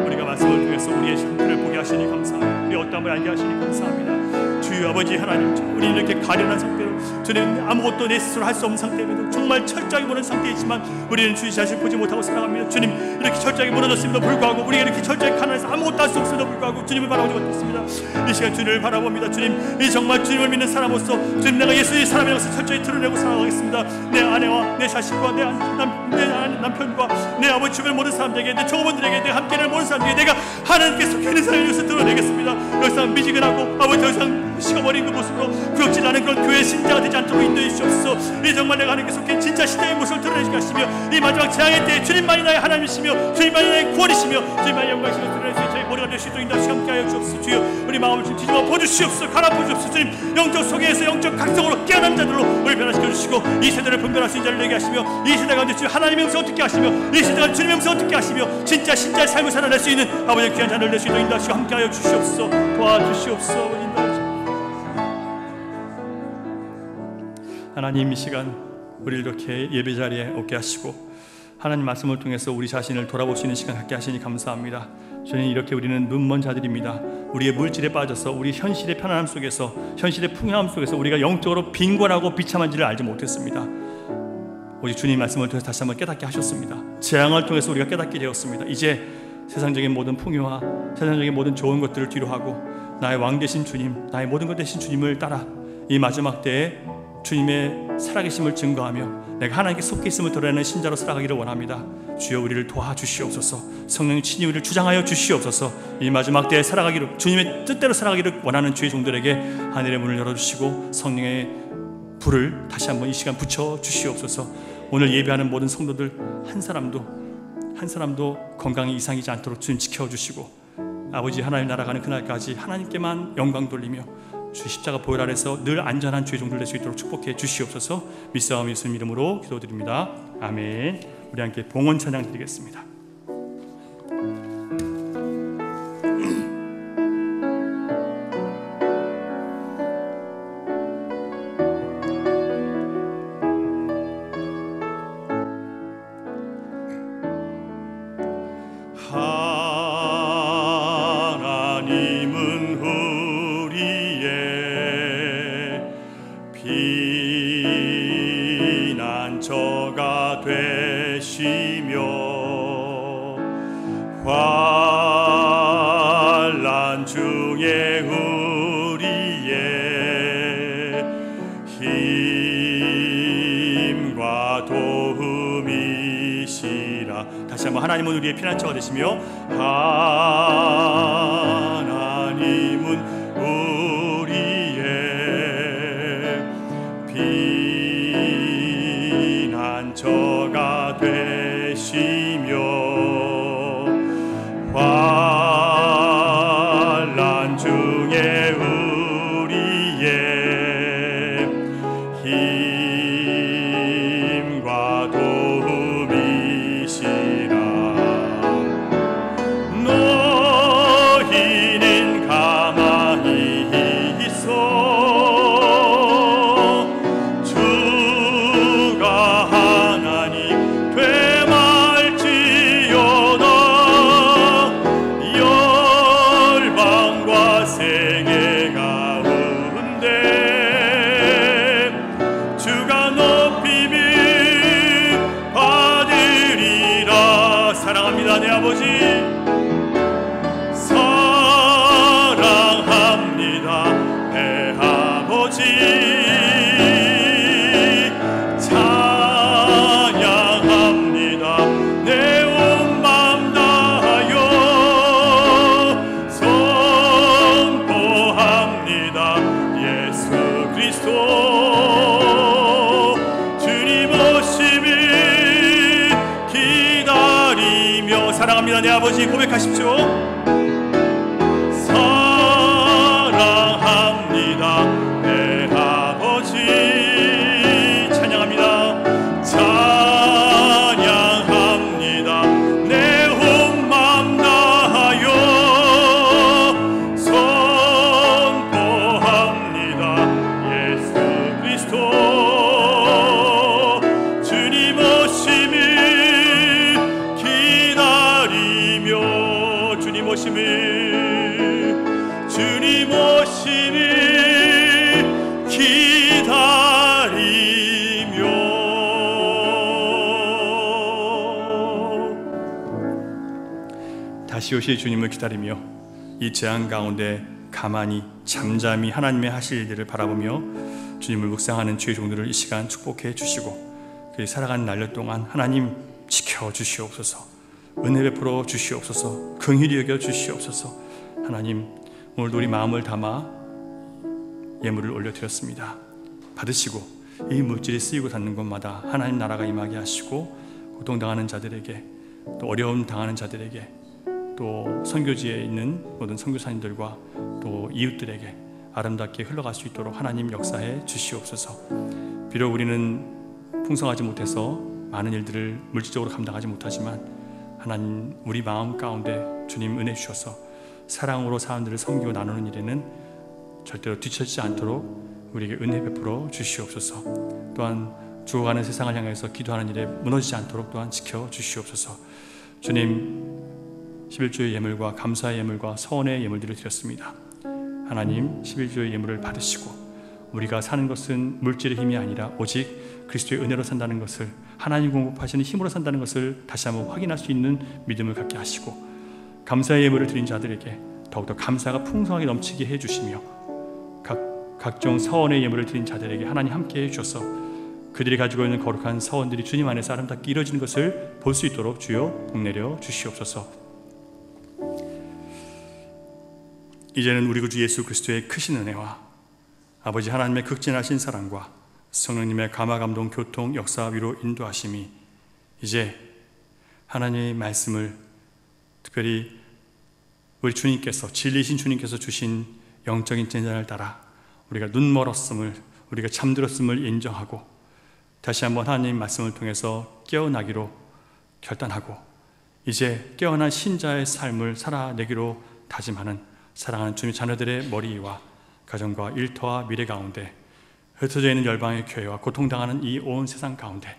우리가 말씀을 통해서 우리의 상태를 보게 하시니 감사합니다. 우리의 어떠함을 알게 하시니 감사합니다. 주여 아버지 하나님, 우리 이렇게 가련한 상태로, 주님 아무것도 내 스스로 할 수 없는 상태임에도 정말 철저하게 무너진 상태이지만 우리는 주의 자신을 보지 못하고 살아갑니다. 주님, 이렇게 철저하게 무너졌음에도 불구하고, 우리가 이렇게 철저하게 가난해서 아무것도 할 수 없음에도 불구하고 주님을 바라보지 못했습니다. 이 시간 주님을 바라봅니다. 주님, 이 정말 주님을 믿는 사람으로서 주님, 내가 예수의 사람이라고 철저히 드러내고 살아가겠습니다. 내 아내와 내 자식과 내 남편과 내 아버지 주변 모든 사람들에게, 내 종업원들에게, 내 함께하는 모든 사람들에게 내가 하나님께 속해 있는 사람이 되어서 드러내겠습니다. 더 이상 미지근하고 아버지 더 이상 식어버린 그 모습으로 구역질 않은 그런 교회 신자가 되지 않도록 인도해 주시옵소서. 이 정말 내가 하나님께 속해 진짜 신자의 모습을 드러내시게 하시며, 이 마지막 재앙의 때에 주님만이 나의 하나님이시며 주님만이 나의 구원이시며 주님만이 영광이시며 드러낼 수 있는 저희 머리가 될 수 있도록 인도하시고 함께하여 주옵소서. 주여, 우리 마음을 좀 뒤집어 보주시옵소서. 갈아엎어 주옵소서. 주님, 영적 소개에서 영적 각성으로 깨어난 자들로 우리 변화시켜 주시고, 이 세대를 분별할 수 있는 자를 되게 하시며, 이 세대 가운데 주님 하나님의 음성을 듣게 하시며, 이 세대가 주님의 음성을 듣게 하시며 진짜 신자의 삶을 살아낼 수 있는 아버지의 귀한 자를 낼 수 있도록 인도하시고 함께하여 주시옵소서. 도와주시옵소서. 하나님, 이 시간 우리 이렇게 예배 자리에 오게 하시고 하나님 말씀을 통해서 우리 자신을 돌아볼 수 있는 시간 갖게 하시니 감사합니다. 주님, 이렇게 우리는 눈먼 자들입니다. 우리의 물질에 빠져서 우리 현실의 편안함 속에서, 현실의 풍요함 속에서 우리가 영적으로 빈곤하고 비참한지를 알지 못했습니다. 오직 주님 말씀을 통해서 다시 한번 깨닫게 하셨습니다. 재앙을 통해서 우리가 깨닫게 되었습니다. 이제 세상적인 모든 풍요와 세상적인 모든 좋은 것들을 뒤로 하고 나의 왕 되신 주님, 나의 모든 것 되신 주님을 따라 이 마지막 때에 주님의 살아계심을 증거하며 내가 하나님께 속해 있음을 드러내는 신자로 살아가기를 원합니다. 주여, 우리를 도와주시옵소서. 성령님 친히 우리를 주장하여 주시옵소서. 이 마지막 때에 살아가기를, 주님의 뜻대로 살아가기를 원하는 주의 종들에게 하늘의 문을 열어주시고 성령의 불을 다시 한번 이 시간 붙여 주시옵소서. 오늘 예배하는 모든 성도들 한 사람도 건강에 이상이지 않도록 주님 지켜주시고, 아버지 하나님 나라 가는 그날까지 하나님께만 영광 돌리며 주 십자가 보혈 아래서 늘 안전한 주의 종들 될 수 있도록 축복해 주시옵소서. 믿사오며 예수님 이름으로 기도드립니다. 아멘. 우리 함께 봉헌 찬양 드리겠습니다. 피난처가 되시며 환난 중에 우리의 힘과 도움이시라. 다시 한번 하나님은 우리의 피난처가 되시며 하나님은 피난처가 되시며 환난 중에 우리의 힘과 도움이시라. 너희는 가만히 있어 내 아버지 사랑합니다. 내 아버지 찬양합니다. 내 온 마음 다하여 선포합니다. 예수 그리스도 주님 오심을 기다리며 사랑합니다. 내 아버지 고백하십시오. 사랑합니다. 내 아버지 찬양합니다. 찬양합니다. 내 온 마음 다하여 선포합니다. 예수 그리스도 오심을 주님 오심을 기다리며 다시 오실 주님을 기다리며 이 재앙 가운데 가만히 잠잠히 하나님의 하실 일들을 바라보며 주님을 묵상하는 주의 종들을 이 시간 축복해 주시고 그 살아가는 날들 동안 하나님 지켜 주시옵소서, 은혜 베풀어 주시옵소서, 긍휼히 여겨 주시옵소서. 하나님, 오늘도 우리 마음을 담아 예물을 올려드렸습니다. 받으시고 이 물질이 쓰이고 닿는 곳마다 하나님 나라가 임하게 하시고, 고통당하는 자들에게, 또 어려움 당하는 자들에게, 또 선교지에 있는 모든 선교사님들과 또 이웃들에게 아름답게 흘러갈 수 있도록 하나님 역사해 주시옵소서. 비록 우리는 풍성하지 못해서 많은 일들을 물질적으로 감당하지 못하지만 하나님, 우리 마음 가운데 주님 은혜 주셔서 사랑으로 사람들을 섬기고 나누는 일에는 절대로 뒤처지지 않도록 우리에게 은혜 베풀어 주시옵소서. 또한 죽어가는 세상을 향해서 기도하는 일에 무너지지 않도록 또한 지켜 주시옵소서. 주님, 11조의 예물과 감사의 예물과 서원의 예물들을 드렸습니다. 하나님, 11조의 예물을 받으시고 우리가 사는 것은 물질의 힘이 아니라 오직 그리스도의 은혜로 산다는 것을, 하나님 공급하시는 힘으로 산다는 것을 다시 한번 확인할 수 있는 믿음을 갖게 하시고, 감사의 예물을 드린 자들에게 더욱더 감사가 풍성하게 넘치게 해주시며, 각종 서원의 예물을 드린 자들에게 하나님 함께 해주셔서 그들이 가지고 있는 거룩한 서원들이 주님 안에서 아름답게 이루어지는 것을 볼 수 있도록 주여 복내려 주시옵소서. 이제는 우리 구주 예수 그리스도의 크신 은혜와 아버지 하나님의 극진하신 사랑과 성령님의 감화 감동 교통 역사 위로 인도하심이 이제 하나님의 말씀을, 특별히 우리 주님께서, 진리신 주님께서 주신 영적인 진단을 따라 우리가 눈멀었음을, 우리가 잠들었음을 인정하고 다시 한번 하나님 말씀을 통해서 깨어나기로 결단하고 이제 깨어난 신자의 삶을 살아내기로 다짐하는 사랑하는 주님의 자녀들의 머리와 가정과 일터와 미래 가운데 흩어져 있는 열방의 교회와 고통당하는 이 온 세상 가운데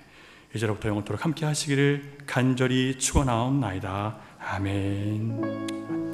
이제로부터 영원토록 함께 하시기를 간절히 축원하옵나이다. 아멘.